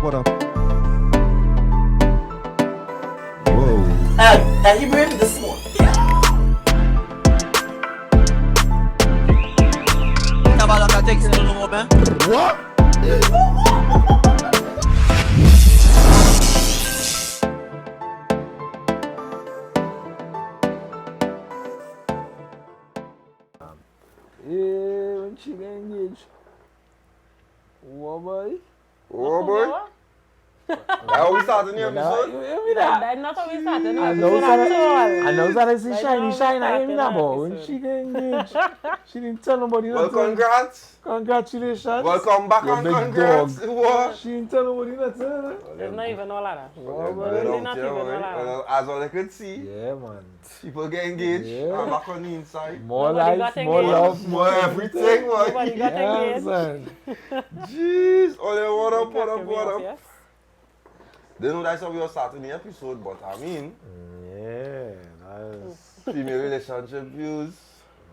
What up? Whoa. And he bring the smoke. What? Yeah, when she get engaged. Oh boy. Oh boy. How we starting the episode? You hear me that? That's not how we started. I No know episode at all. I know that I see That's shiny, not how shiny. we I hear me started that, but the when episode. she get engaged, she didn't tell nobody. Well, nothing. congrats. Congratulations. Welcome back You and big congrats. dog. What? She didn't tell nobody nothing. There's not even all of that. Well, Really out not here, even boy. all that. Well, as all I could see, Yeah, man. people get engaged. Yeah. I'm back on the inside. More Nobody life, got more engaged. love, More everything, boy. Nobody got Yeah, engaged. son. Jeez. Oh, yeah, what up, what up, Cracking me what up, up? yes. Didn't know that's how we were starting the episode, but I mean, Yeah, that's... female relationship views.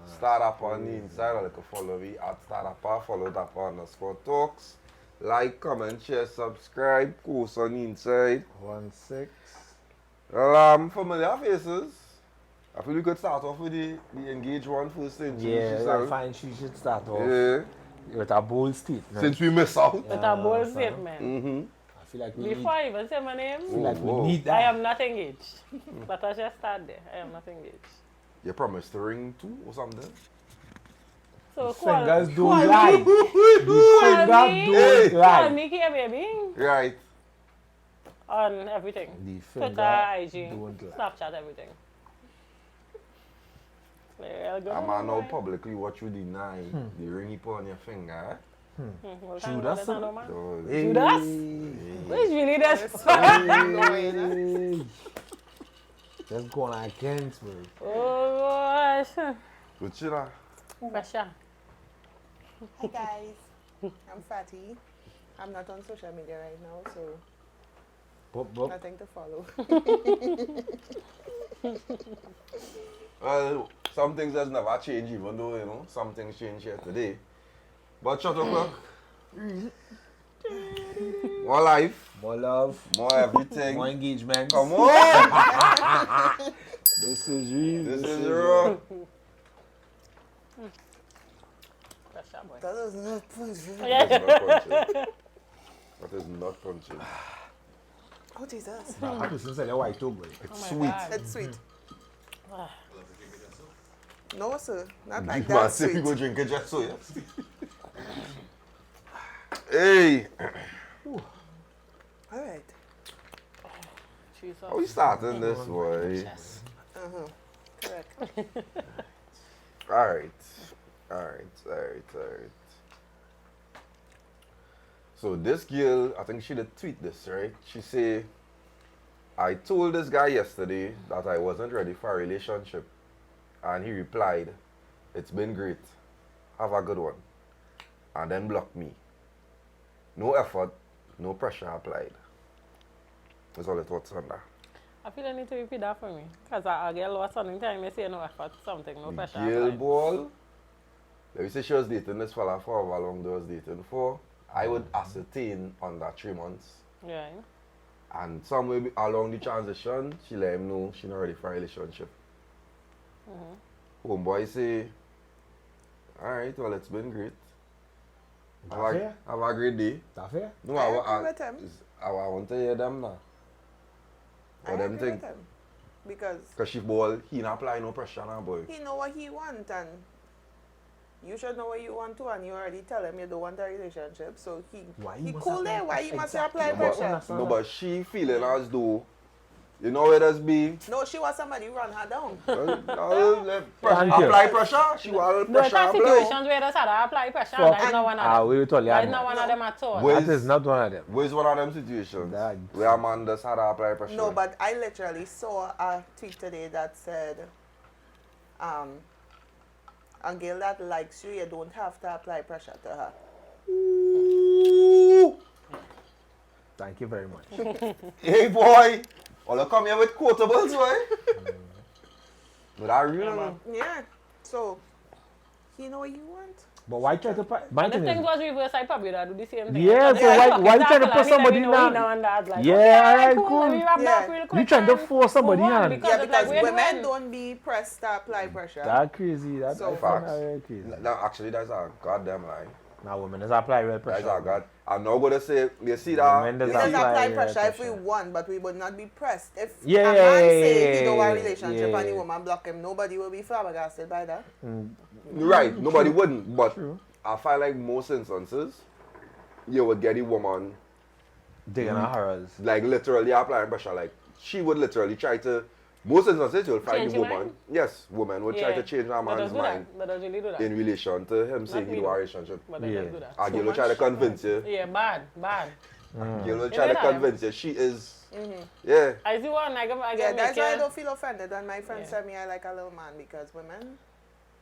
Start up on the inside, or you can follow me at Dappa, follow Dappa_talks. Like, comment, share, subscribe, post on the inside. 1-6. Well, familiar faces. I feel we could start off with the engaged one first. Introduce Yeah, I yourself. find she should start off Yeah. with a bold statement. Since we miss out. With a bold statement. Mm-hmm. I feel like we need, Before I even say my name, feel like Whoa. we need that. I am not engaged. But I just start there. I am not engaged. You promised to ring too or something? So Fingers call don't lie. The fingers me. don't Call lie. me here, baby. Right. The On everything. finger Twitter, IG, don't lie. Snapchat, everything. Well, good I'm on now boy. publicly what you deny. The ring you put on your finger. Well, Judas, thank God, son. no man. So, Judas? Which really does? Hey. Just going against me. Oh gosh. but you know, Pressure. Hi guys, I'm Fatty. I'm not on social media right now, so But, nothing to follow. well, some things has never changed, even though, you know, some things change here today. But shut up, more life, more love, more everything. more engagement. Come on! This is real. This is raw. Pressure, boy. That is not punching. That is not punching. That is not punching. Oh Jesus, I have to say that white too, boy. It's Oh my sweet. God. it's sweet. Ah. No sir, not like You man that say sweet. people drink it just so, yes? Hey! All right. Jesus. How we starting this, boy? Yes. Correct. Alright. So this girl, I think she did tweet this, right? She say, I told this guy yesterday that I wasn't ready for a relationship. And he replied, it's been great. Have a good one. And then blocked me. No effort, no pressure applied. That's all the thoughts on that. I feel I need to repeat that for me. Because I get lost on the time I say no effort, something, no pressure. Girl applied. ball. Let me say she was dating this fella for how long they was dating for. I would ascertain on that 3 months. Yeah. And somewhere along the transition, she let him know she not ready for a relationship. Homeboy say, alright, well it's been great. fair? Have a great day. That fair? No, I agree with him. I want to hear them now. I What them agree think? with him. Because Because she ball, he not apply no pressure now, boy. he know what he want and you should know what you want to, and you already tell him you don't want a relationship. So he must cool there. apply Why he must exactly. apply No, But, pressure? no, but she feeling as though, you know where that's be. No, she was somebody run her down. Thank you. Apply pressure. She want No, pressure it's a apply. situations where that's how I apply pressure. For- That is not one of Ah, them. we will tell you. That is not one of them at all. Wait. That is not one of them. Where's one of them situations That- where a man just had to apply pressure? No, but I literally saw a tweet today that said, a girl that likes you, you don't have to apply pressure to her. Ooh. Thank you very much. Hey boy, all you come here with quotables, boy. But I really know. Yeah. So, he know what you want. But why try to... My And if thing things is... was reversed, I probably would do the same thing. Yeah, Because so if I why you fuck trying to it put up, somebody and in then, that- and that's like, Yeah, okay, alright, cool. cool. Let me wrap Yeah. that up real quick You trying to and force somebody move on, on. because Yeah, it's because like, wait, women when? don't be pressed to apply pressure. That's crazy. That's So- very crazy. No, actually, that's a goddamn lie. Now women does apply real That's pressure. a god. I'm not gonna say. You see that? Women does We You just see- apply apply pressure if we pressure. want, but we would not be pressed. If Yeah, a man yeah, say he don't want a yeah, relationship yeah. and the woman block him, nobody will be flabbergasted by that. Right, nobody wouldn't. But True. I find like most instances, you would get the woman Digging her horrors. like literally applying pressure. Like she would literally try to. Most instances, you'll find Change the your woman. mind? Yes, woman would try Yeah. to change her But man's does do mind that. But does really do that. in relation to him saying he me don't want a though. relationship. But they Yeah. does do that. And So you will try to much- convince you. Yeah, bad. You will You try know to that? convince you she is. Yeah. I see one, I Yeah, get that's why I make don't feel offended when my friends Yeah. tell me I like a little man, because women,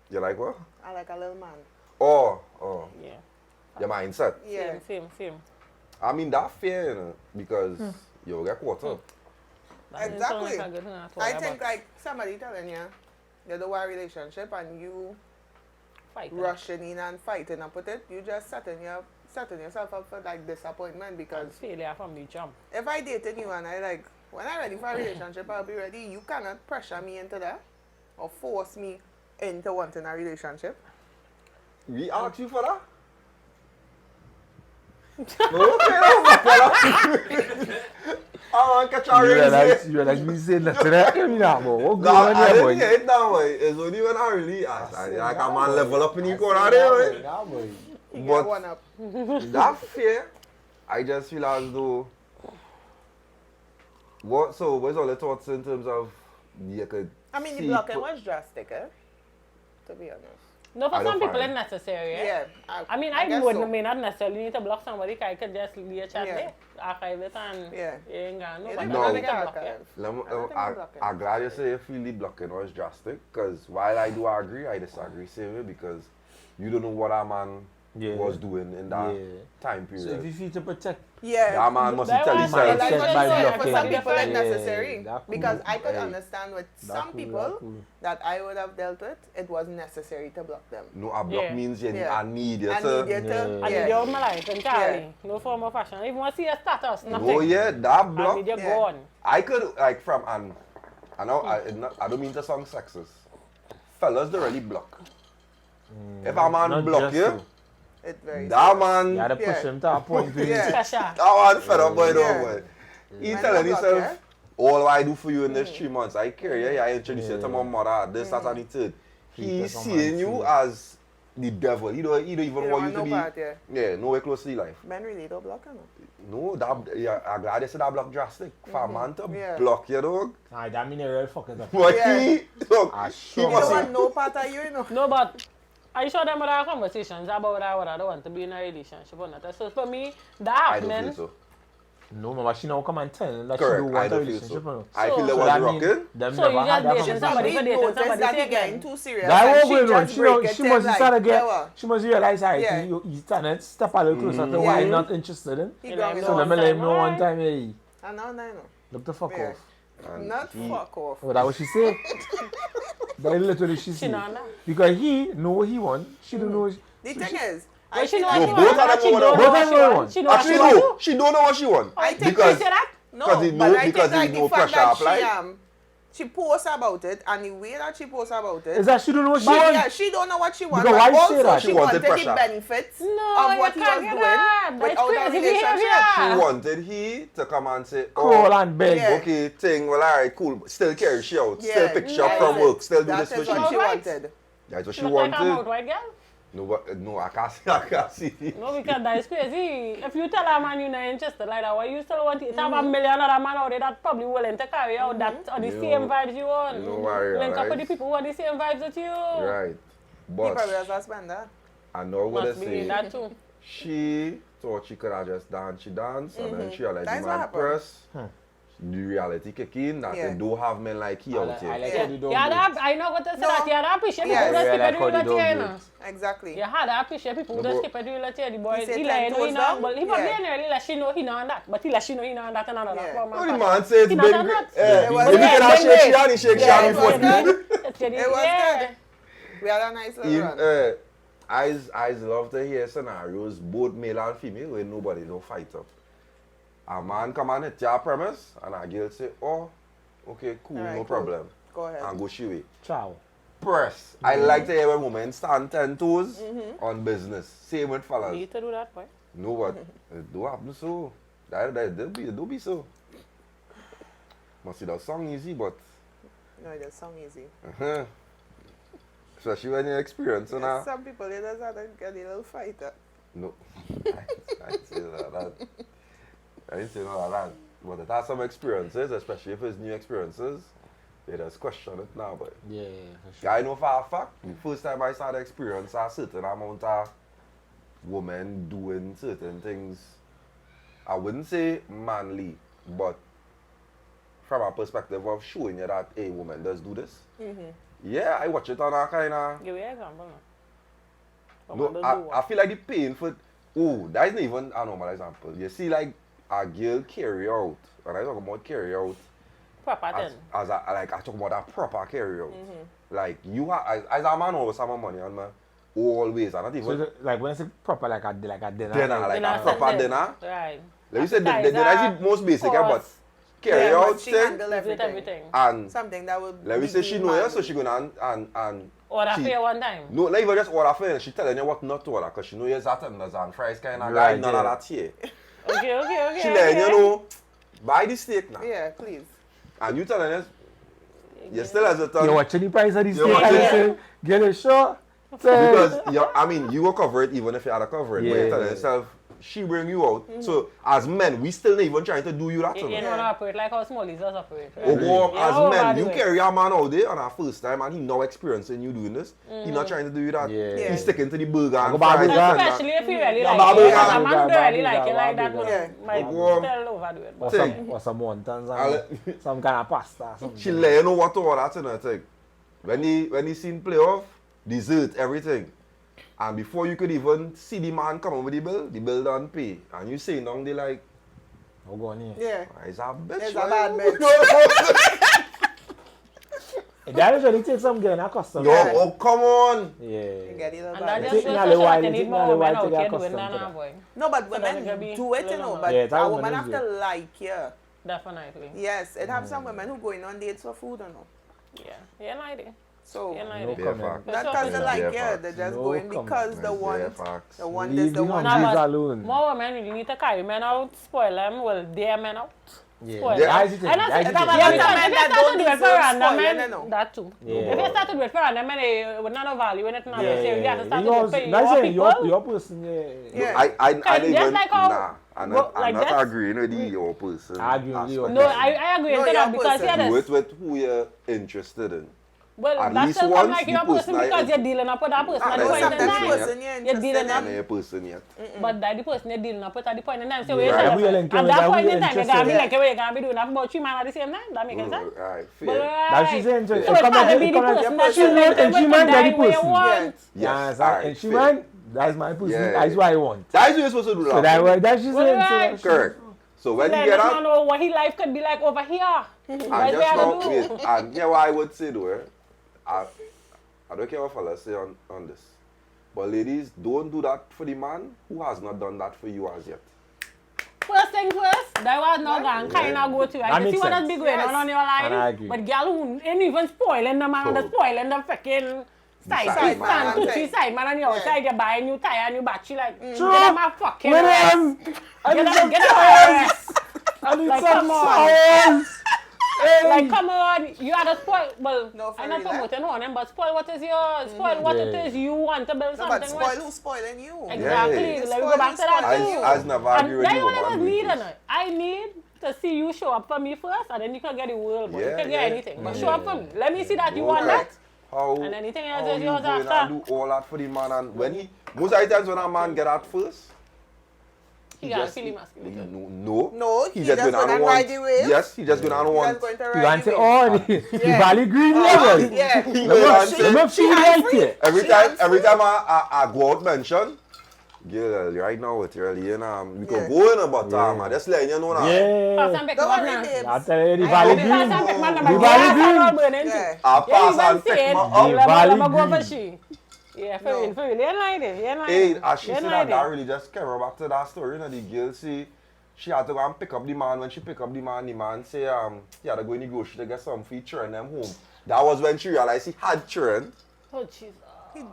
You like what? I like a little man. Oh, Yeah, your mindset. Yeah. same. I mean that fair, you know, because you'll get caught up. That didn't sound Exactly. like a good thing at all, I but think like somebody telling you they don't want a relationship and you fight. rushing in and fighting up with it, you just setting yourself up for like disappointment, because Failure from the jump. if I dated you and I like, when I'm ready for a relationship, I'll be ready. You cannot pressure me into that or force me into wanting a relationship. We asked you for that? Okay, I want to catch a ring. You realize me saying nothing to him now, boy. What No, going on I here, didn't boy? hear it that way. It's only when I really asked. Like a man level up in the corner there, man. You But- get one up. That fear, I just feel as though. What's all the thoughts in terms of you could I mean, the see blocking put- was drastic, to be honest. No, for I don't some people find- it's necessary, eh? Yeah. I mean, guess wouldn't so. may not necessarily need to block somebody, I could just leave a chat Yeah. there, archive it and Yeah. you ain't got no, Yeah, but they No. I don't need get to block, archived. Let me- I don't think I'm blocking. I'm glad you say you feel the blocking was drastic, because while I do agree, I disagree same way, because you don't know what a man was doing in that time So if period. you feel to protect... Yeah. That man must That tell was- himself. Like Mindset what by you said, blocking. for some people it's Yeah, necessary. that cool. Because I could Hey. understand with That some cool, people that cool. that I would have dealt with, it was necessary to block them. No, a block Yeah. means you Yeah. I need you I to. need you to, I need you yeah. out my life entirely. No form of fashion. Even want to see a status, nothing. Oh yeah, that I block. need you Yeah. gone. I could like from and I know I don't mean to sound sexist. Fellas don't really block. If a man Not block just you, you. It's very that man You had to push Yeah. him to a point where Yeah. Pressure. that man fed up boy Yeah. don't boy. He Man, telling you block, himself, yeah? all I do for you in this 3 months, I care, yeah, I introduce you to my mother, this, that, and the third. He He's does seeing you someone as the devil. He don't even You don't want want you to no be part, yeah. nowhere close to the life. Men really don't block him. No, that yeah, I'm glad they said that block drastic. For a man to Yeah. block you, dog. Aye, that mean a real fucking up. But Yeah. he look, Ah, he sure. You must don't see. want no part of you, you know. No, but I sure them other conversations about whether I don't want to be in a relationship or not. So for me, that I don't happening. feel so. No, but she now come and tell that she Correct, don't I want a don't feel relationship. so. no. I So- feel there So was that rocking. mean them So never you had just that dating conversation. somebody for She dating noticed somebody that he taken. getting too serious. That and won't she go on. just She break must, it she to must him start like, again. "Never." She must realize, alright, Yeah. you stand step a little closer to what I'm not interested in. He You ground know, me So down. let me let him know Alright. one time, hey, And now, no. look the fuck Yeah. off. And Not he- fuck off. Oh, that what she said? That is literally she She said. know that. Because he know what he want. She don't know. The thing is, Well, she know feel what like she No, both want. of them She know don't what know they what want. she want. She know what Actually, she want. no, she don't know what she want. I think because She say that? No, Because he but know- I because think like he the know fact pressure that applied. she posts about it, and the way that she posts about it. Is that she don't know what she But want? yeah, she don't know what she wants. Because But why say also that? she She wanted wanted the pressure. benefits No, of what you he can't was get doing that. That's without a crazy relationship. behavior. she wanted he to come and say, Crawl oh, and beg. Yeah. okay, thing, well, alright, cool, but still carry she out, still Yeah, pick she up that from is work, it. still do That this for is what she. she Right. wanted. That's what she Look like I'm wanted. out, right, girl? No, but, no, I can't see, I can't see. No, because that is crazy. If you tell a man you're not interested like that, why you still want to have a million other man out there that probably willing to carry out that or the You same vibes you want? you know, I Link up with the realize. people who want the same vibes with you. Right. He probably But has a spender. I know what I Must be say. that too. She thought she could have just danced, she danced, and then she realized That's the what man happened. press. The reality kick in that Yeah. they don't have men like he out I here. like Yeah. how they don't Yeah, do that, it. I know what to say No. that. Yeah, that appreciate Yeah. people who Yeah, skip like it how with they the don't chair, do you know. it. Exactly. Yeah, I appreciate people who No, just but- skip it with the chair. The boy, He say he 10 like, no, he toes not, down? but he probably Yeah. ain't really, she know he know that, but he like, she know he know that and another. Yeah. Oh, the man said it's He been not great. that. It was If you good. can Been shake great. Shani, shake Yeah, Shani it for was you. good. It was Yeah. good. We had a nice little If, run. I love to hear scenarios, both male and female, where nobody don't fight up. A man come and hit your premise, and a girl say, oh, okay, cool, Alright, no cool. problem. Go ahead. And go she way. Ciao. Press. I like to hear when women stand 10 toes on business. Same with fellas. Need to do that, boy. No, but it don't happen so. It don't be so. Must see that song easy, but No, it does sound easy. especially when you experience it now. Some people, they just have to get a little fighter. No, I didn't say that. I didn't say none of that. But it has some experiences, especially if it's new experiences. They just question it now, but Yeah, for sure. I know for a fact, the first time I started experience a certain amount of women doing certain things, I wouldn't say manly, but from a perspective of showing you that a woman does do this. Yeah, I watch it on a kind of. Give me an example. No, I feel like the pain for. Oh, that isn't even a normal example. You see, like a girl carry out, and I talk about carry out. Proper thing. As I talk about a proper carry out. Like you have, as a man always have my money on me. Always, and not So, even like, when it's proper, like a dinner. dinner, like a proper dinner. Right. Like you said, the dinner is the most basic, but course. carry Yeah, out but she thing. handle everything. And Something that would let me be say she know you, manly. so she gonna and Order she- for you one time. no, not even just order for you. She telling you what not to order, cause she know you're tenders and fries kind of Right, guy. None of yeah. that here. Okay. She letting you know, buy the steak now, Yeah, please. and you telling us you still hesitant. You're watching the price of this You're steak and watching you it. say, get it short. Because I mean, you will cover it even if you had to cover it. But Yeah. you're telling yourself, she bring you out. So as men, we still not even trying to do you that. You You don't know? want to operate like how small lizards operate. Right? Or go Yeah, as how men, bad you do it? carry a man out there on our first time and he now experiencing you doing this. He not trying to do you that. Yeah. Yeah. He's sticking to the burger and go back fries with and that. that. Especially if you really Yeah, like Babu it. guy. A man who don't really like Babu it like guy, that Babu one guy. might Go on. still overdo it. Or But some wontons I'll- and some kind of pasta. Something. She let you know what to order tonight. Like, when the scene play off, dessert, everything. And before you could even see the man come with the bill don't pay. And you say down there like, Oh, go on here. Yeah. it's a bitch. It's a right? bad bitch. That usually takes some getting accustomed. No, Yeah. oh, come on. Yeah. Get a little and bad that bitch. just Taking shows a little that while, you need taking a more little women while to out get here doing accustomed that to now, that. boy. No, but that women it could be do it, you know. little But Yeah, that a woman woman is have to good. like you. Definitely. Yes, it have some women who going on dates for food, you know. Yeah, no idea. So Yeah, no No idea. Yeah, comment. fact. not So- because they Yeah, like yeah, you, facts. they're just No going comment. because the Yeah, one, facts. the one Leave is the the one. hungries that- alone. More women really need to carry men out, spoil them, well, their men out. Yeah. Spoil Yeah. them. That's the thing. And that's That's it. the thing. Yeah, That's because the if men you that start don't to do it for deserve random spoiling, men, you know. that too. Yeah. If you start to do it for random men, they would not value it. Not Yeah, say you have to start to do it for that's your it. people. Your person, yeah. Yeah. I Kind don't of just even, like how- nah. I'm go- not, like I'm not that. agreeing with your person. I agree with you. aspect No, of it. I agree No, with your that because person. yeah, Do that's, it with who you're interested in. well, at that's least still once come like the your person person I because int- you're dealing up with that person Ah, at the no, point in sometimes time. the person you're You're interested dealing up, I'm not a person yet. but that the person you're dealing up with at the point in time. So Yeah, you right. tell We are them, linked at with that that, point we in are time, you're interested. gonna be like, you're gonna be doing about 3 men at the same time. That makes sense. Alright, But fair. That's she's saying. so It it's come gotta like- be it the come like- person that she you know, like and she to man die the where you person. want. Yes, alright, and she fair. man, that's my person. Yeah. That's what I want. That's what you're supposed to do. So that she's Well, saying. right. So Correct. So when you Let get us out, know what his life could be like over here. and That's what just I now, do. wait, and here what I would say though, I don't care what fellas say on this. But ladies, don't do that for the man who has not done that for you as yet. First thing first, that was not going kind of go to. That I can see makes what has sense. been going on your And I life. agree. But girl who ain't even spoiling the man, So- and spoiling the freaking side side man stand, and two, three thing. side man on your Yeah. side, you buy a new tire and you battery like, get True. them a fucking with rest. him, I Get need them, some get them a sauce. rest. I need Like, some come on. sauce. Hey. Like, come on, you had to spoil, well, No, for I'm not real, eh? promoting one, of them, but spoil what is yours, spoil what it Yeah. is you want to build No, but something spoil with. who's spoiling you? Exactly, Yeah. let me go back to that Spoil too. you. I never agree And with that you you on always need, this. innit? I need to see you show up for me first, and then you can get the world, but you Yeah, can get yeah. anything. But show up for me. Let me see that you No, want correct. that. How, And anything else how is you yours going and after. do all that for the man, and when he, most of the times when a man get at first, He got feeling masculine. no, No, he just just gonna gonna want, ride the wave. yes, he just gonna He's want, just going to You ride want the to wave. oh, the Valley Green level. Yeah. He gonna She- say- Look, she hands right free. here. every time I go out mention, girl, right now it's early, you know, we Yeah. could go in about Yeah. I just letting you know now. Yeah. Don't worry, babes. I tell you, the I Valley know. Green. Pass and pick man The number. Valley Gas and Green. all burning too. Yeah. I Yeah, pass even and pick say it. my up. The Valley Let me go for Green. she. Yeah, No. for real. You ain't lying there. You ain't lying Hey, there. as she You ain't said lying that there. really just came back to that story, you know, the girl say she had to go and pick up the man. When she pick up the man say he had to go in the grocery to get some for children them home. That was when she realized he had children. Oh, Jesus.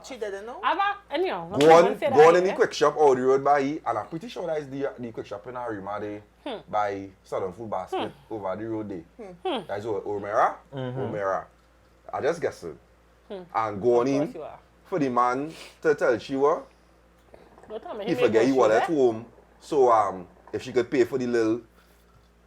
She didn't know. Anyhow, Go on in the quick. quick shop out the road by he, and I'm pretty sure that is the quick shop in Arima there by Southern Food Basket over the road there. That's what Omera? Omera. I just guess it. And go on in for the man to tell she what he forget he wallet home. So if she could pay for the little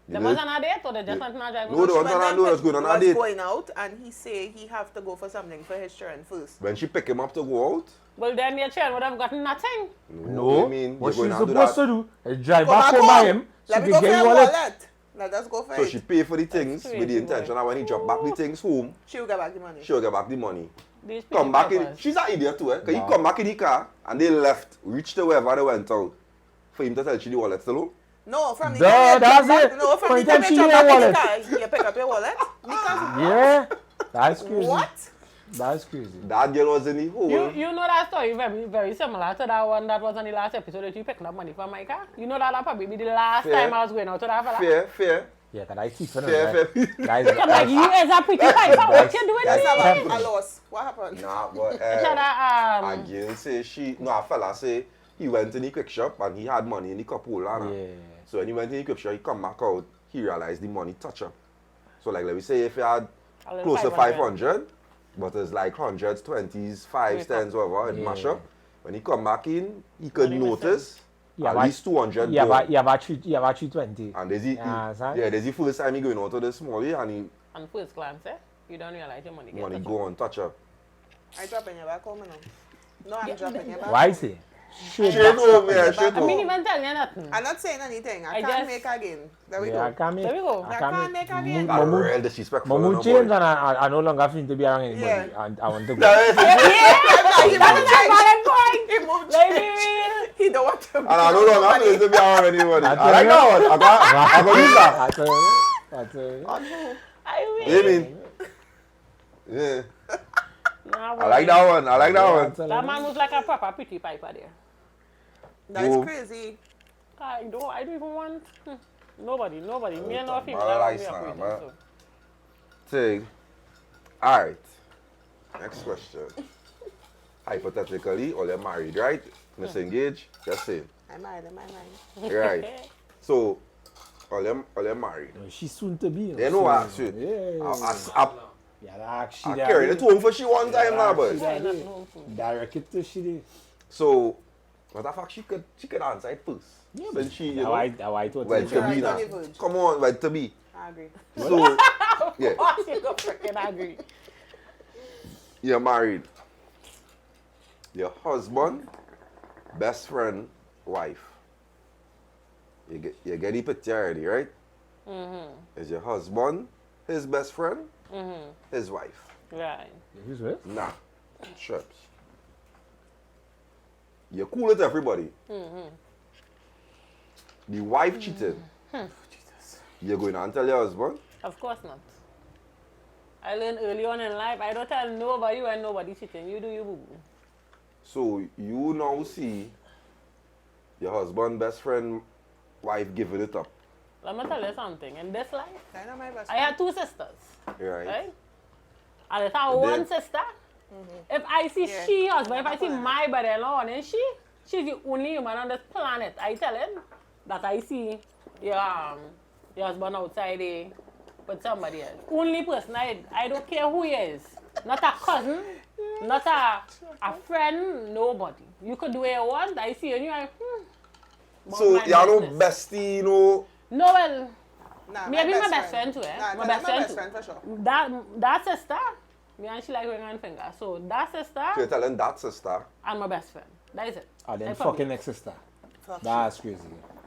The man's on a date or they just want to drive? No, the ones on a was going on a was date. going out and he say he have to go for something for his children first. When she pick him up to go out. Well, then your child would have gotten nothing. No, I mean, what you're she's going to do supposed to do is drive Go back back home by him. Let She me can go for get your your wallet. wallet. Let us go for So it. she pay for the things crazy, with the intention boy. that when he drop back the things home, She'll get back the money. she'll get back the money. These Come back in. papers. She's an idiot too, eh? Because he come back in the car and they left, reached to wherever they went out. For him to tell she the wallet still. No, from the Duh, time you that's jump back, it. no, from From the the time time you she jump get back in wallet. the car, you pick up your wallet. Because Yeah, that's crazy. what? That's crazy. That girl was in the hole. You know that story very similar to that one that was on the last episode that you picked up money from my car? You know that probably be the last Fair. time I was going out to that fella? Fair. Yeah, because I keep it. Fair. Guys, I'm like, you is a pretty piper. What you doing Let's here? have a loss. What happened? Nah, but Shut a girl say a fella say he went in the quick shop and he had money in the cup holder. Yeah. So when he went in the quick shop, he come back out, he realized the money touch up. So like let me say if he had A little close to 500, but it's like hundreds, 20s, 5s, 10s, whatever, it mash up. When he come back in, he could Money notice Yeah, at but- least 200 Yeah, gone. but you have a 320. And there's the, Yeah, son. there's the first time he going out to the small and he And first glance, you don't realize your money gets money touched. go on touch up. I drop in your back home now. No, I'm dropping your back. Why say? Straight home, yeah, straight I mean, home. even tell you nothing. I'm not saying anything. I I can't just- make again. There we Yeah, I go. can't make. There we go. I can't make again. That's Mamu real disrespectful. Mamu no, changed boy. and I no longer feel to be around anybody. Yeah. And I want to go. That is it. He That is a moved valid point. He moved Like, change. be real. He don't want to. And I no longer have to be around anybody. That's I like it. that one. I got use that. That's it. I You mean, mean? Yeah. nah, I like that one. I like that one. That man was like a proper pretty piper there. That's Whoa. crazy. I don't even want nobody. Me and no female. Ball I like don't son, be man. so. Thing. Alright. Next question. Hypothetically, all you're married, right? Miss engaged, just saying. I'm married. Right. So, all you're married. She's soon to be. They know what shit. Yeah. Yeah, I carried it home for she one time now, but. Direct it to she. So, matter of fact, she could answer it first. Yeah, Since she, you How know, I thought went it to was. be now. Tony Verge. Come on, went to be. I agree. So, yeah, What you go freaking agree? you're married. Your husband, best friend, wife. You get the picture already, right? Is your husband his best friend, his wife? Right. Who's with? Nah, trips. You're cool with everybody. The wife cheated. You're going to tell your husband? Of course not. I learned early on in life, I don't tell nobody when nobody cheating. You do you boo. So you now see your husband, best friend, wife giving it up. Let me tell you something. In this life, I know my best I had two sisters. Right? Right? And if I have one sister, if I see Yeah. she husband, if I see my brother-in-law and she's the only human on this planet. I tell him that I see your husband outside there with somebody else. Only person I don't care who he is. Not a cousin, not a friend, nobody. You could do what you want. I see you and you're like, about So my you no business. bestie, you know. No, well, Nah, maybe my best friend too, eh? Nah, My my best friend too. friend for sure. That sister, me and she like ring on finger. So that sister So you're telling that sister. and my best friend. That is it. And then I probably- fucking ex-sister. That's crazy.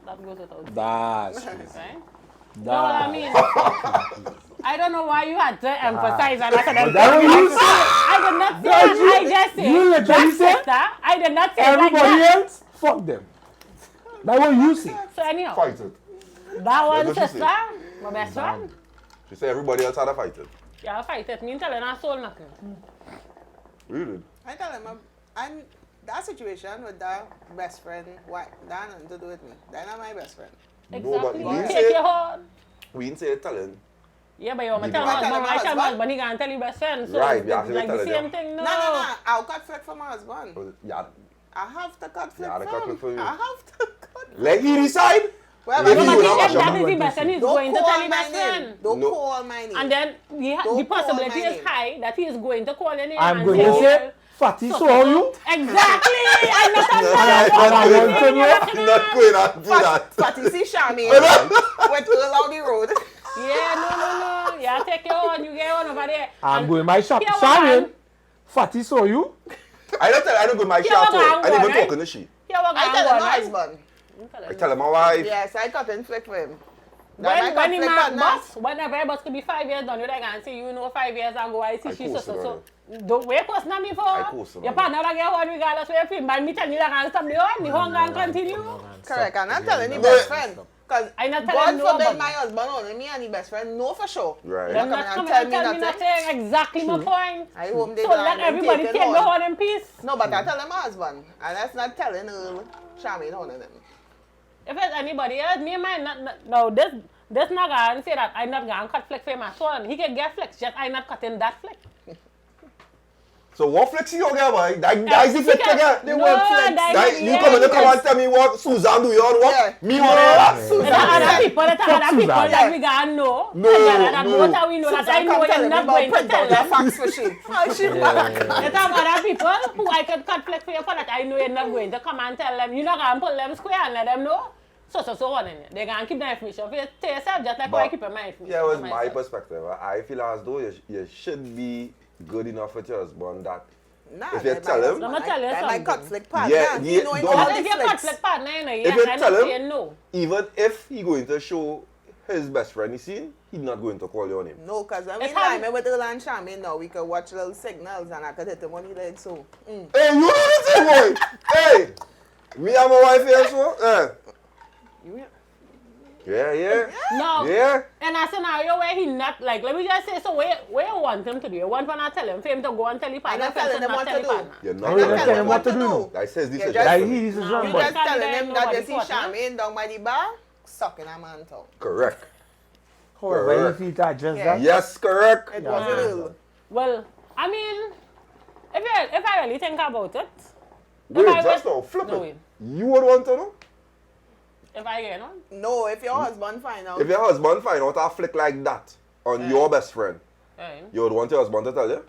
That goes without saying, That's crazy. right? You know what I mean? I don't know why you had to emphasize on that. That what you said. I did not say that. I just said You literally that said sister. I did not say it like Everybody that. else, fuck them. That's what you say. So anyhow, Fight it. that one That's what she sister, my best friend, She said everybody else had to fight it. yeah, fight it. Me telling her soul nothing. Really? I tell him And that situation with that best friend, what that nothing to do with me. That's not my best friend. Exactly. we didn't Take say- your heart. We didn't say telling. Yeah, but you want to You tell do. my husband, Tell my I tell my husband? husband, he can't tell your best friend. So Right, it's you have to like the tell same them. thing, no. No. I'll cut flick for my husband. Yeah. I have to cut flick Yeah, the cut for him. flick for you. I have to cut. Let he decide. Well, If No, you but would if have that shot. is the best friend, he's don't going to call tell your my best name. friend. Don't No. call my name. And then the Don't call possibility my is name. high that he is going to call your name I'm and going to say, Fatty, so are you? Exactly! I'm not on No, that. I'm I'm going not to on that. I'm not going to do that. Fatty see Charmaine went all on the road. Yeah, no. Yeah, take your own. You get one over there. I'm And going my shop. here we Sharon, are. Fatty, so are you? I don't go my Yeah, shop. but I'm I didn't even going, talking to she. Here we go. I tell him my husband. I tell her my wife. Yes, I cut and flick for him. That When my he cut flick mark partner. bus, whenever a bus could be 5 years done, you like and say, you know, 5 years ago, I see I she course so. about Don't wait for me for. I course about Your partner like get one regardless where you feel. By me telling you that I stop the one, the hunger and continue. Correct, and I'm telling the No. best friend. Because I not God telling forbid nobody. my husband only me and the best friend know for sure. Right. Them Come not and coming tell and me tell me nothing. nothing. Exactly my point. I hope they So don't let and everybody take take it the on. whole in peace. No, but I tell him my husband. And that's not telling Charmaine on them. If it's anybody else, me might not. No, this not gonna say that I not gonna cut flick for my son. He can get flicks, just I not cutting that flick. So what flex you get, boy? That is the flex you get. They No, want flex. that- You come and come and tell me what Susan do you on what? Yeah. Me want that. It's Susan other said- people, it's other people Susan. that we gotta know. No, Together, that no. both how we know that I know you're not going to tell them. facts for she. Oh, she back. It's other people who I can cut flick for you for that I know you're not going to come and tell them. You're not gonna pull them square and let them know. So on in it. They're gonna keep the information for you to yourself just like how I keep my information. Yeah, it was for my myself. perspective. I feel as though you should be good enough with your husband that Nah, If you that tell my him- husband, I'ma tell you that my something. cut flick partner. Yeah, He yeah, knowing don't- all But the if you cut flicks. flick partner, you know, if you I'm not tell him- saying no. even if he going to show his best friend he's seen, he's not going to call your name. No, because I mean, It's how- I'm with Earl and Charmaine now. We could watch little signals and I could hit him on the leg. So, Hey, you know the thing, boy? Hey, me and my wife here, so? you Yeah. No. Yeah. In a scenario where he not like, let me just say, so where you want him to do? You want to not tell him for him to go and tell the partner. not telling for him him not what tell to the do. partner. You're Oh, not you going don't to tell him what to do. I says this Yeah, is just- Like just he is his No, own You you boy. just can't telling do him that, that you nobody see caught, huh? Charmaine down by the bar, sucking a man tongue. correct. However, Correct. if he to adjust Yeah. that, Yes, correct. It was a little. Well, I mean, if I really think about it, Wait, I just was- now, flip no, it. wait. You would want to know? if I get on, No, if your husband find out. If your husband find out a flick like that on your best friend, right? you would want your husband to tell you?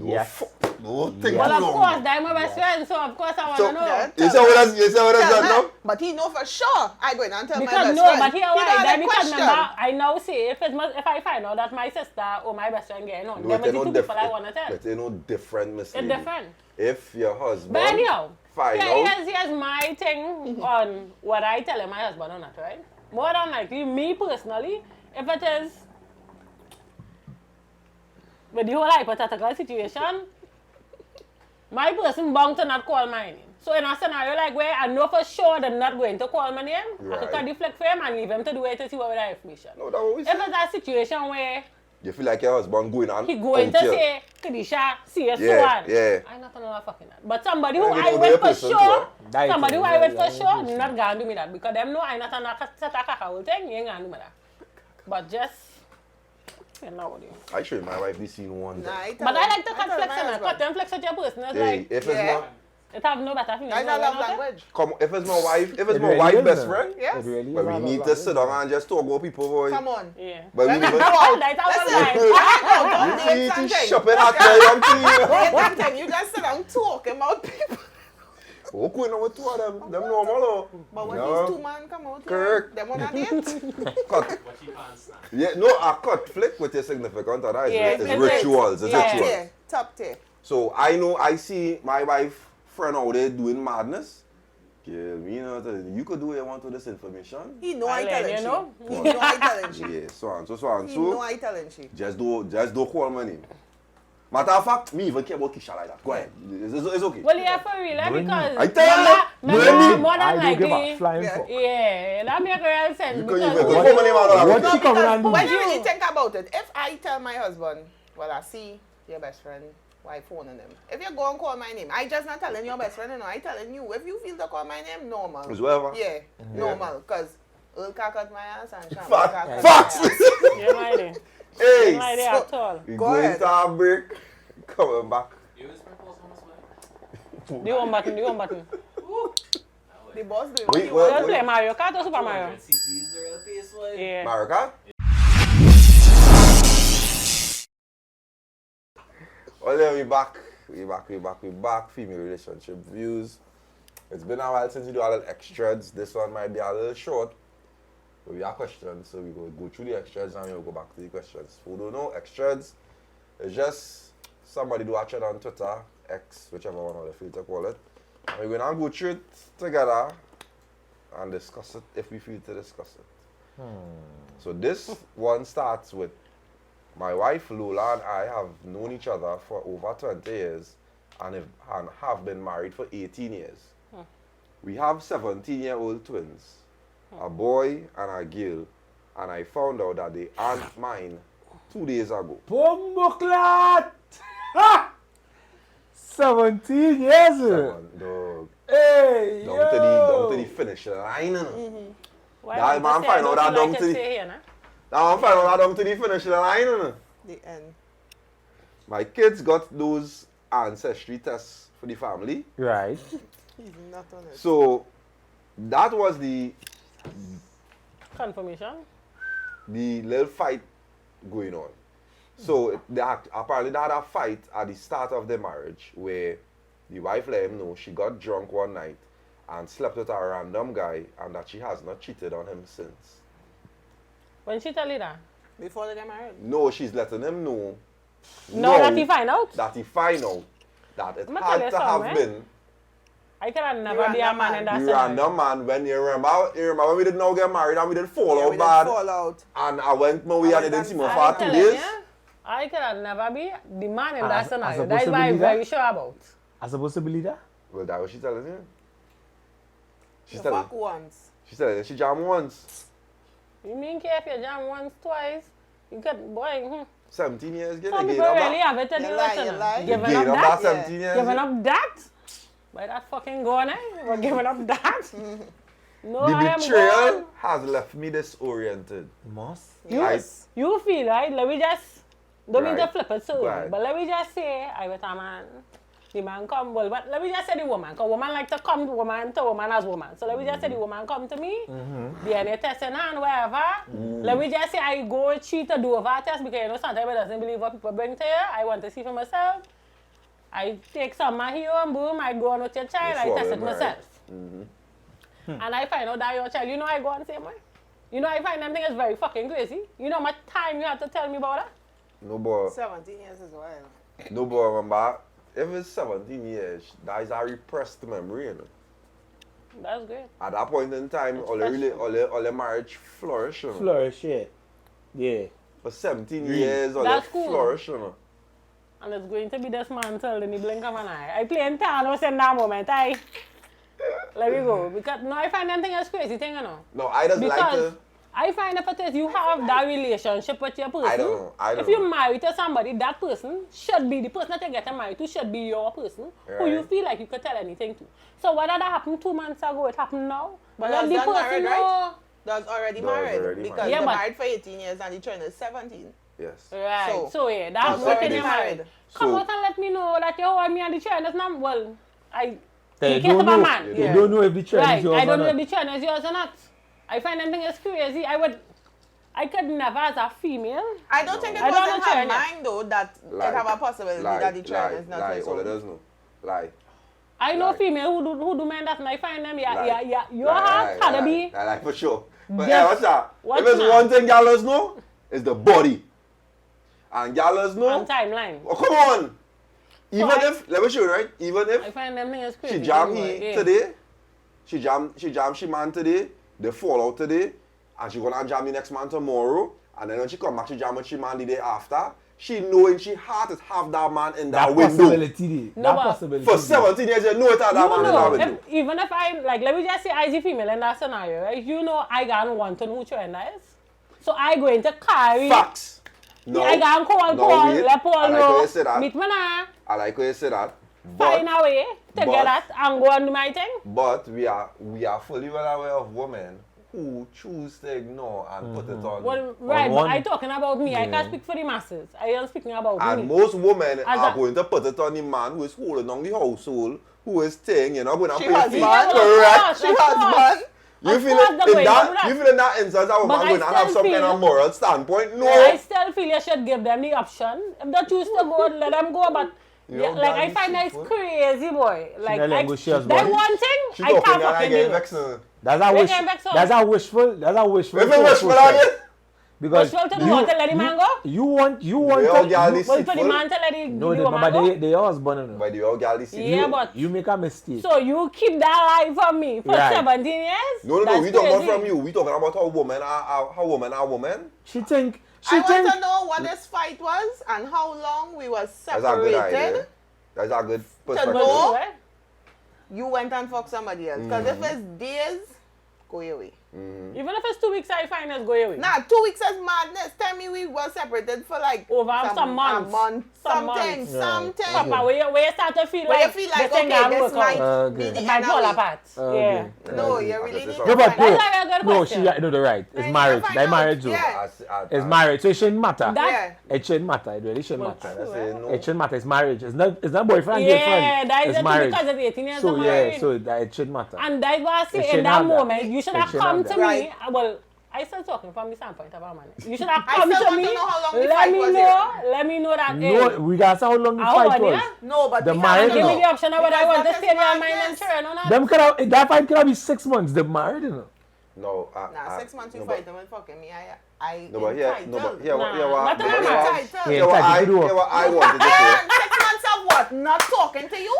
yes. No, think Well, of long. course, they're my best friend, so of course I want to So- know. Yeah, You see what I tell said her. now? But he know for sure I going and tell my Because best no, friend. but here He why? don't Then have a because question. remember, I now say if I find out that my sister or my best friend getting on, No, them it are the ain't two no people I want to different. tell. It ain't no different, Miss It's Lady. different. If your husband But anyhow, find out, here's my thing on what I tell my husband or not, right? More than likely, me personally, if it is with the whole hypothetical situation, my person bound to not call my name. So in a scenario like where I know for sure they're not going to call my name, I could Right. cut the flick for him and leave him to do it to see what with the information. no, that what we If say. it's a situation where You feel like your husband going on he going out to here. say, Kadisha, see you Yeah, soon. yeah. I'm not gonna fucking that. But somebody who Yeah, you I know with the for person too, sure, eh? That somebody is who it, I with yeah, for yeah, sure, yeah. not gonna do me that. Because them know I'm not on a set a caca thing, you ain't gonna do me that. But just, you know what you. I showed my wife this scene one Nah, time. But I like to cut tell flex my and husband. cut them flex with your person. It's Hey, like, if Yeah. it's not, it have no better feeling. I know love language. come, if it's my wife, if it's It my really wife is, best man. friend, Yes. It really but is we all need about to it. sit down and just talk about people, boy. Come on. Yeah. But we Let me never. go out. That's how Listen, I like. I You don't see, date to something. shopping at the young people. Date something. You just sit down talking about people. What going on with two of them? Them normal, oh. But when No. these two men come out Correct. here, them on a date. Cut. Yeah, no, a cut flick with your significant other is, Yeah, is it's- rituals. It's yeah. Top rituals. tier. Top tier. So I know I see my wife friend out there doing madness. Yeah, you know, you could do what you want with this information. He know I I let telling you she. know. He know I telling she. Yeah, so on, so on. He know So I telling she. just don't call my name. Matter of fact, me even care about Kisha like that. Go ahead. It's okay. Well, yeah, for real, because I tell you, remember, more I than don't give a likely, flying Yeah. fuck. yeah, that make real sense. You can because even What- call my name out of what that. she coming and do? When you really think about it, if I tell my husband, well, I see your best friend why phoning them? If you go and call my name, I just not telling your best friend, you know, I telling you. If you feel to call my name, normal. It's whatever. Yeah, normal. Because Earl can cut my ass and Sham Fact. can cut Facts. my ass. You're my idea. Hey, You're my idea at all. we Go going ahead. to our break. Coming back. The home button, the home button. The boss doing Wait, what Don't you play Mario Kart or Super Mario? CC's real pace, boy. Yeah. Mario Kart? Well, then we back. Female relationship views. It's been a while since we do a little extras. This one might be a little short. But we have questions, so we will go through the extras and we'll go back to the questions. Who don't know, extras is just somebody do a thread on Twitter, X, whichever one of the feel to call it. And we're gonna go through it together and discuss it if we feel to discuss it. So this one starts with my wife Lola and I have known each other for over 20 years and have been married for 18 years. We have 17-year-old twins, a boy and a girl, and I found out that they aren't mine 2 days ago. Bomboclat! Ha! 17 years. Dog. Hey, Down to the finish line. Why That don't man you say, find I out don't that feel down like to it's the- here, nah? Now I'm finding out down to the finish line. The end. My kids got those ancestry tests for the family. Right. He's not on it. So that was the Confirmation. little fight going on. So apparently they had a fight at the start of the marriage where the wife let him know she got drunk one night and slept with a random guy and that she has not cheated on him since. When she tell you that? Before they get married. No, she's letting him know. No, that he find out? That he find out that it I'ma tell you had to have something, been I can never be a random man in that the scenario. random man when you remember when we did not get married and we did fall Yeah, out we bad did fall out. and I went my way and I I didn't went see my and for 2 telling days. ya, I can never be the man in As- that as scenario. a That is what I'm possibility very that- sure about. Are supposed to believe that? Well, that was she telling you. She's The telling fuck once. She's telling you she jammed once. You mean if you jam once, twice, you get, boy, 17 years, get Some again. people really have it to You do lie, with you it. lie. Giving Gain up up that? that 17 years. Giving up that? By that fucking gun, eh? We're giving up that? No, The I am betrayal gone. has left me disoriented. Must. Yes. You feel, right? Let me just, don't mean to Right. flip it so, Right. but let me just say, I with a man. The man come, well, but let me just say the woman, because woman like to come to woman as woman. So let me just say the woman come to me, DNA test in hand, wherever. Let me just say I go cheat or do over test because you know sometimes I doesn't believe what people bring to you. I want to see for myself. I take some of here and boom, I go on with your child, I swallow test it him, right. myself. And I find out that your child, you know I go on the same way. You know I find them things very fucking crazy. You know how much time you have to tell me about that? No boy, 17 years is wild. no boy, remember, if it's 17 years, that is a repressed memory, you know. That's great. At that point in time, all the marriage flourished, you know. Flourish, yeah. Yeah. For 17 years, all That's that cool. flourished, you know. And it's going to be dismantled in the blink of an eye. I play in Thanos in that moment. Let me go. Because no, I find them things crazy thing, you know. No, I just like Because to. I find if it is you have that relationship with your person. I don't know. If you're married to somebody, that person should be the person that you get married to should be your person who you Right. feel like you could tell anything to. So whether that happened 2 months ago, it happened now. But But let the that's person married, know. right? That's already That's married. already Because married. Yeah, they're but- married for 18 years and the child is 17. Yes. Right. So yeah, that's that's what already you're married. married. Come So- out and let me know that you hold me and the child is not well. They in case don't of a know. man. They don't know if the trend Right, is yours I don't or know not. if the child is yours or not. I find them things crazy. I could never as a female. I don't think it I was don't in know her child yet. mind though that it have a possibility that the child is not lie, his all it own. does know. Lie. I know Right. female who do men that and I find them, Lie. your heart had to be. Lie, for sure. But Yes. yeah, what's that? What's If it's that? one thing gallows know, it's the body. And gallows know, On timeline. oh come on. Even I- if, let me show you, right? Even I if find them things crazy. she jam anyway, he yeah. today, she jam she man today, they fall out today, and she gonna jam the next man tomorrow, and then when she come back, she jam with she man the day after. She know in she heart is have that man in that, That window. possibility. No, That but- possibility. For 17 years, you know it had that You man in that know, window. even if I, like, let me just say I as a female in that scenario, right? You know I gonna want to know who your is. So I going to carry. Facts. No. I can call No, Paul, wait. let Paul I like how know. you say that. Meet me now. I like how you say that. Find a way to but- get that and go and do my thing. But we are fully well aware of women who choose to ignore and put it on. Well, right, one- but I talking about me. I can't speak for the masses. I am speaking about And me. most women As are a- going to put it on the man who is holding on the household, who is staying, you know, going to She pay husband. fees. Yeah, well, of Correct. course, She of course. husband. You Of feel course it they're in going to that? do that. You feel in that instance, a woman But I going to have still some kind feel- of moral standpoint? No. I still feel you should give them the option. If they choose to go, let them go. But You yeah, know, like I daddy find that it's seafood. crazy, boy. Like not letting go, she has that one. one thing She I talking can't and I fucking get do. vexed. That's a They wish. came back so- That's a wishful. That's a wishful. If you wish for process. that, Because Wishful to do what, to let the man go? You want They all to. girl You, this Well, for the seafood. man to let the no, the they, woman but go. they husband. You know. By the old girl, this seafood. Yeah, but You make a mistake. so you keep that life from me for Right. 17 years? No, That's we talking about crazy. from you. We talking about how women are women. She think. I She want think. to know what this fight was and how long we was That's a good idea. separated. That's a good perspective. know. Right? You went and fucked somebody else. Because if it's days, go your way. Even if it's 2 weeks, I find us go away. Nah, 2 weeks is madness. Tell me we were separated for like Over some months. A month. Some Something. months. Something. Papa, where you start to feel Where you like feel like, the thing okay, can't this work might out. be Okay. the It might end fall of it. apart. Okay. Yeah. No, you Okay, really need so- to No, but find no. out. That's like a good No, question. no, they're right. It's need to marriage. find They're out. married too. Yeah. It's marriage, so it shouldn't matter. That- It shouldn't matter. It really shouldn't Well, matter. true. I say no. It shouldn't matter. It's marriage. It's not boyfriend and Yeah, girlfriend. that is It's the thing marriage. because it's 18 years So of yeah, marriage. so that it shouldn't matter. And that's why I It say in shouldn't that have that. moment, you should It have shouldn't come have to that. me. Well, I still talking from the standpoint of our man. You should have I come still to want me. to know how long the Let fight me was know. Let me know that. No, hey, regards how long the how fight about was. yeah? No, but The we marriage can't Give me no. the option of what I Because want to that stay is in your mind madness. and children or not. Them could have, that fight could have been 6 months. They're married, you know. No, Nah, 6 months you no, fight them and fucking me. I No, but yeah, no, but yeah, Nah, yeah, what, not no, that but much. yeah, Title. Yeah, what title I, to do. yeah, what I wanted to say. And 6 months of what? Not talking to you?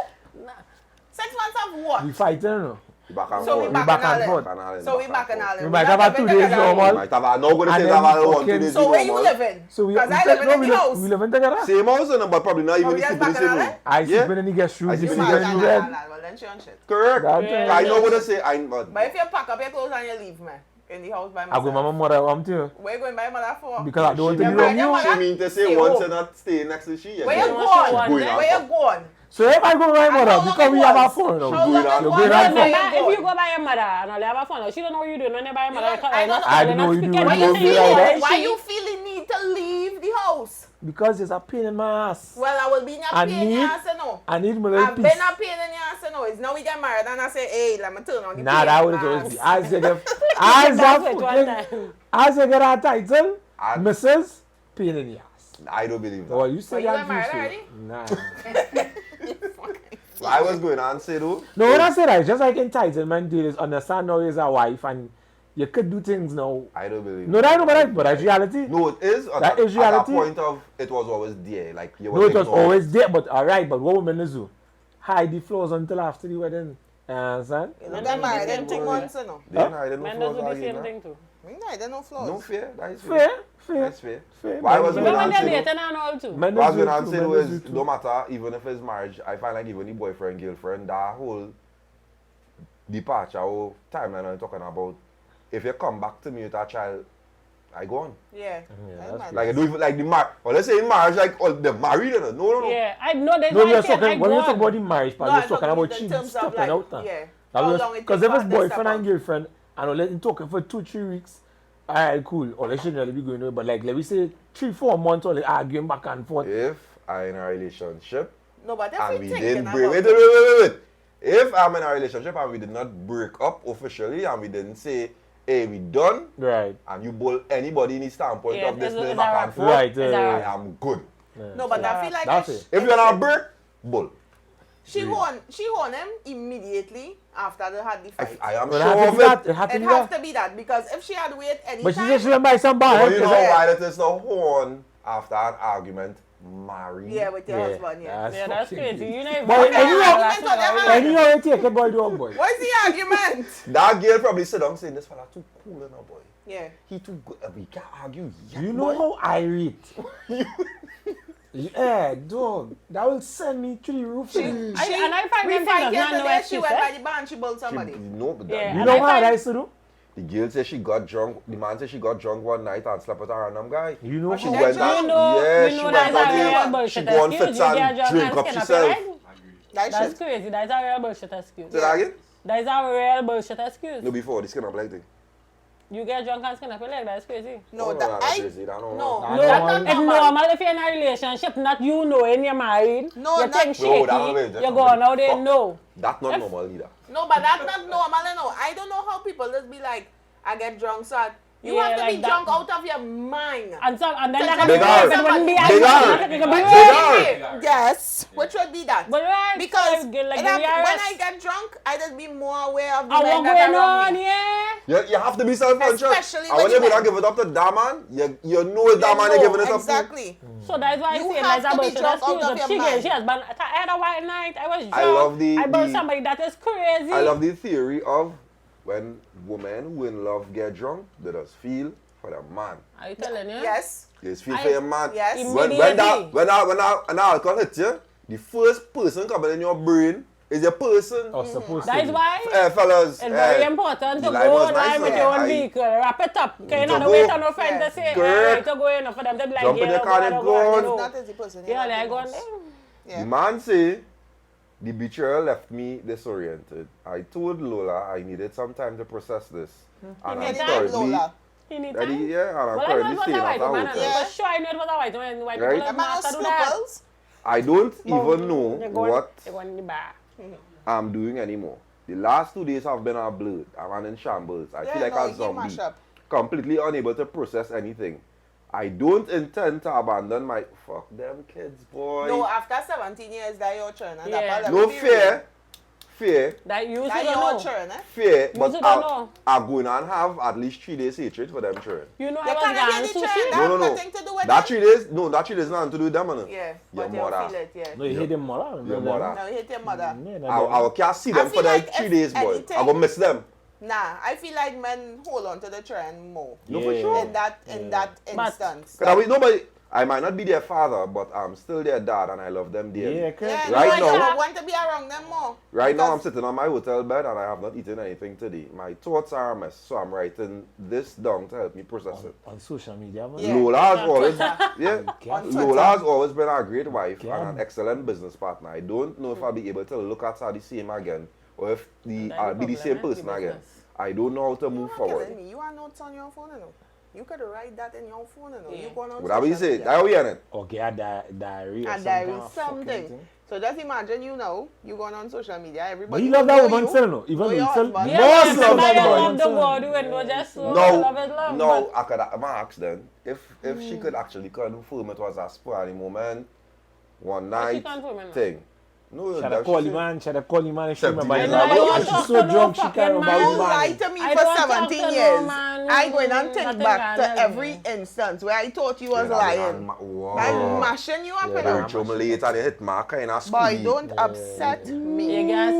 6 months of what? We fighting, you know. Back and So we forth. back back and and forth. forth. So we back and all. We might have had 2 days normal. Might have, I'm not going to say And that then I want fucking- 2 days So where you normal. living? So we Because I live in the house. we living together. Same house, you know, but probably not even we the just sleep in the back same and all room. I Yeah. sleep in the guest room. I You sleep sleep in in the the guest bed. Well, then she on shit. Correct. That- Yeah. I know what to say. But But if you pack up your clothes and you leave me in the house by I go myself, with my mother, I'm too. where you going by mother for? Because I don't want to she be Yeah, around you. right. She mean to say Stay once home. you're not staying next to she. Where you Yeah. going? Going on Where you for. going? So if I go with my And mother, how long because it we have was? a phone now. How long Going it on You was? going No, on Where for- you remember, if going? you go by your mother and only have a phone, she don't know what you doing when you by your mother. know, I know. I don't know what you do when Why you you do feel like that. why you feel the need to leave the house? Because it's a pain in my ass. Well, I will be in your I pain in need- your ass, you know. I need my little I've piece. been a pain in your ass, you know. It's now we get married and I say, hey, let me turn on the Nah, pain that in would my always ass. be. As you get, That's it one time. as you get a title, And- Mrs. Pain in the ass. I don't believe that. Well, you say But you that were married too, already? Nah. So I was going on say though. No, when I say that, it's just like entitlement, dude, is understand now you're a wife and you could do things now. I don't believe No, that but that's reality. No, it is. That is reality. At a point of it was always there. Like you No, it was ignoring. always there, but alright, but what women do? Hide the flaws until after the wedding. You understand? You know, get married in 2 months, you know. They didn't hide no Men flaws does do the again, same nah. thing too. I don't know flaws. No fear. That is Fair, fair. That's fair. fair. Why Men was do it Even that. when not they're say dating and all too. Men What I do was going too, to say men was, do too. no matter, even if it's marriage, I find like even the boyfriend, girlfriend, that whole departure or timeline I'm talking about, if you come back to me with a child, I go on. Yeah. that's That's mad. Like I do even like the well, let's say in marriage, like all the married, no. Yeah, I know there's No, we why I are said talking, I when we go talk on. about the marriage part, No, we're I talking know, about in cheating, terms of, stepping like, out now. yeah. How long it Because take if it's for us to boyfriend step and up? girlfriend, and we're letting talking for 2-3 weeks, alright, cool. Or they shouldn't really be going away, but like, let me say 3-4 months, or like arguing back and forth. If I'm in a relationship No, but if and we we thinking didn't about break, it, wait. If I'm in a relationship and we did not break up officially and we didn't say, hey, we done, Right. and you bowl anybody in the standpoint Yeah, of this it's a- little it's back a and forth, Right, It's a I wrap. am good. no, but I feel like That's if it. If you're not break, bull. she won him immediately after they had the fight. I am Well, sure it had to of be that. it. It had to It be have that. to be that because if she had wait any But she time, just shouldn't buy some bar. But you know Yeah. why that is the horn after an argument, married. yeah, with your husband, yeah. Yeah, that's fucking crazy. crazy. You know, But if- anyhow- that's Anyhow- not- Anyhow, you take it, boy, dog, boy. What's the argument? That girl probably sit down saying, this fella too cool, you know, boy. Yeah. He too good. We can't argue yet, You know boy. how irate. Yeah, dog. That will send me to the roof. I find them we things fight does not know yesterday, she excuse, went eh? by the bar and she bulled She, somebody. no, but Yeah. that, You And know I what find- I used to do? The girl said she got drunk. The man said she got drunk one night and slept with a random guy. You know, And she she went got on. drunk? Yeah, you she know went that's a on real there. She bullshit go on excuse. fits You get and drunk drink and up skin up herself. your leg. That That's shit. crazy. That's a real bullshit excuse. Say that again? That is a real bullshit excuse. No, before the skin up like thing. You get drunk and skin up your leg. That's crazy. No, Oh, that that's I. crazy. That don't No, know. Nah, No, normal. it's normal if you're in a relationship, not you knowing you're married. No, you not- think No, shaky, that one is you're going out there, fuck. no. That's not normal either. No, but that's not normal. No, I don't know how people just be like, I get drunk, so you Yeah, have to like be that. drunk out of your mind. And then They that can be are. rape, it wouldn't be They as are. bad. It could be They rape. are. Yes, which would be that? But right, Because so, like, when give me a I rest. get drunk, I just be more aware of the I men won't that go are around on, me. yeah. You have to be self-conscious. Especially And when when you you men. give it up to that man, you know it's that man you're giving it up to. Exactly. So that's why I You say have that's to be about drunk out excuse. of But your she mind. gave, she has been, I had a white night, I was drunk. I love the- I bought the- somebody that is crazy. I love the theory of when women who in love get drunk, they just feel for the man. Are you telling you? Yes. You just feel for your man. Yes. When Immediately. alcohol hits you, the first person coming in your brain is your person. Or supposed That to is be. why Fellas. it's very important the to line go was live nice, with though. your own I- vehicle. Wrap it up. Okay, you To know, wait go. on no friend Yeah. to say, Correct. to go in for them to be like, Jump in yeah, the car and go on. go. Not as the person. Yeah, you like love going the most. there. Yeah. The man say the betrayal left me disoriented. I told Lola I needed some time to process this. And I'm need time, currently Lola. He need ready, time. yeah, and I'm Well, I know currently it was staying a at white a woman. hotel. Yeah. For sure, I know it was a white woman. White Right. people Am I master no do that. snoopers? I don't But even know you're going, what you're going in the bar. I'm doing anymore. The last 2 days have been a blur. I'm in shambles. I feel like no, a he zombie. mash up. Completely unable to process anything. I don't intend to abandon my... Fuck them kids, boy. No, after 17 years, that your turn. And Yeah. that No fear. Fear. That you That should your know. turn, eh? Fear. You But should know. I'm going to have at least 3 days hatred for them children. You know You I was cannot gone hear the sushi. trend. No, no, no. Nothing to do with That it. 3 days... No, that 3 days nothing to do with them, man. Yeah, Your but you mother. feel it, yeah. No, you hate them more. Your mother. Now you hate your mother. I can't see them I for feel the like 3 if days, boy. anything- I'm going to miss them. Nah, I feel like men hold on to the trend more. No, for sure. In that instance. Nobody... I might not be their father, but I'm still their dad and I love them dearly. Yeah, okay. Yeah, Right no, now- I want to be around them more. Right now, I'm Because- sitting on my hotel bed and I have not eaten anything today. My thoughts are a mess, so I'm writing this down to help me process it. On social media, man. Yeah. Lola has on always, Twitter. yeah, On Twitter. Lola has always been a great wife Yeah. and an excellent business partner. I don't know if I'll be able to look at her the same again, or if That I'll is be the problem, same eh, person the again. business. I don't know how to move You're not forward. killing me. You are notes on your phone, you know. You could write that in your phone, you know. Yeah. You going on Would that be social say? media. That we in it. Okay, a diary or And some there kind is of fucking something. thing. So just imagine you know, you going on social media, But everybody you love that know woman you, still, no? Even know though your you still... husband. Yeah, Most but love sometimes that you boy. love the God when no just so No, love is love. no, I could I'm ask then if she could actually confirm it was a sporadic moment, one But she night confirm it now. thing. No, Should I that call shit- him, man? Should I call him, man? If she 17 remember his years name? old. And she's so drunk, she can't remember You his lie man. to me I for don't talk 17 to no years. man. I going and think Nothing back can to help every me. instance where I thought you was Yeah, lying. wow. I'm mashing you up, Yeah, you Very know. humiliated and they hit my kind of Boy, squeeze. don't upset You me. get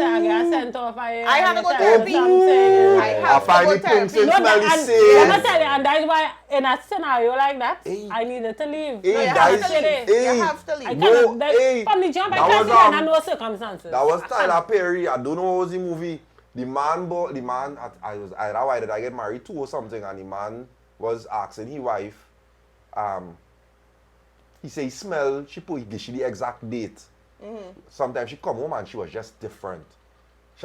sent off. I had to go tell therapy. something. I I have find to the go things therapy. in No, smell the and let me same. tell you, and that's why in a scenario like that, Hey. I needed to leave. Hey, No, you I have guys, to said leave. it. hey. You have to I leave. No, cannot, hey, from the jump, I that can't was, do it under no circumstances. That was I Tyler can't. Perry. I don't know what was the movie. The man, why did I get married to or something? And the man was asking his wife, he said he smelled, he gave she the exact date. Sometimes she come home and she was just different.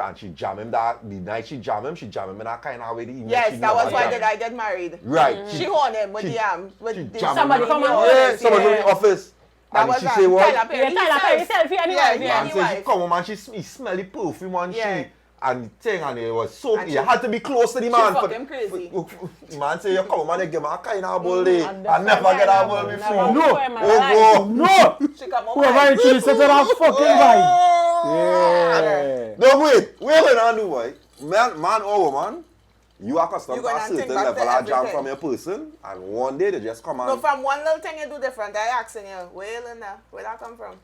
And she jam him the night she jam him in a kind of way. Yes, that was why did I get married. Right. She hold him with She- the arms. she With the jam Somebody him. from my Yeah, office, somebody from yeah. the office. That And was she a say what? Tyler Perry. Yeah, Tyler Perry himself. selfie anyway. Yeah, Yeah. Man say she wife. come home and he smell the perfume and Yeah. she and the thing and it was so And you she- had to be close to the man. fuck him crazy. The man say you come home and you give me a kind of bull day. And I never get that bull never, before. never No. before in my Oh life. go. No! She come home. Whoever like, actually set it off fucking vibe. Yeah. No wait going on do boy. Man or woman, you are accustomed You to a gonna think certain back to level of jam everything. from your person and one day they just come No, and from one little thing you do different. I asking you, where Linda? Where that come from?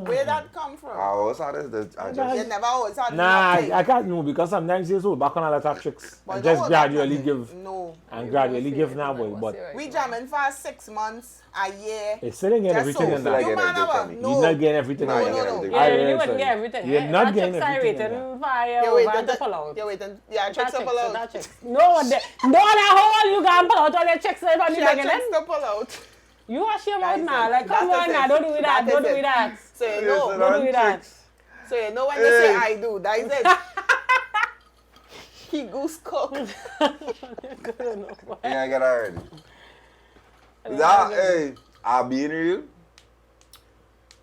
Where that come from? I always had this, I just You never always had Nah, nothing. I can't know because sometimes you hold back on a lot of tricks But and don't just hold back gradually nothing. give No. and and gradually give now boy. But We jamming for 6 months, a year. it's still ain't getting Just everything so. in that. Like You it, man they have tell a- me. no. You're not getting everything No, in no, that. no. Yeah, you really wouldn't sorry. get everything. You're eh? not That getting chicks are everything in waiting that. for you You're over waiting to pull out. You're waiting. Yeah, chicks That to chicks, pull out. that chicks. No, that whole you can pull out all your chicks from the She had beginning. chicks to pull out. You are shame Guys, out now. Like, come that on is now. it. Don't do that. That Don't is do it. that. So you Listen, know. Don't do that. So you know when they say I do, that is it. He goose cook. Yeah, I get already. That, hey, I'm being real.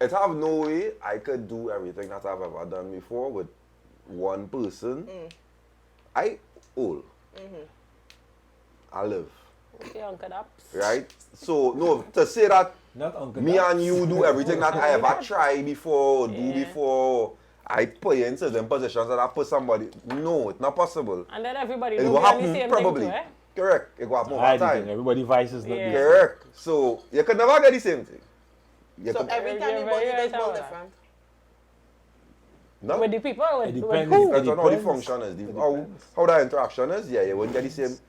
It have no way I could do everything that I've ever done before with one person. I old. I live. Okay, Uncle Daps. Right? So, no, to say that Not Uncle me Doc. and you do everything that I ever try before, do before, I put you in certain positions that I put somebody. No, it's not possible. And then everybody It do will the same happen thing probably. too, eh? Correct. It will happen over Hide it, time. everybody vices not Yeah. the Correct. So, you could never get the same thing. You So could, every time You're you very body right does go about that. different. no? With the people, It with depends. who? Depends on how the depends. function is. It How depends. that interaction is, yeah, you wouldn't get the same. If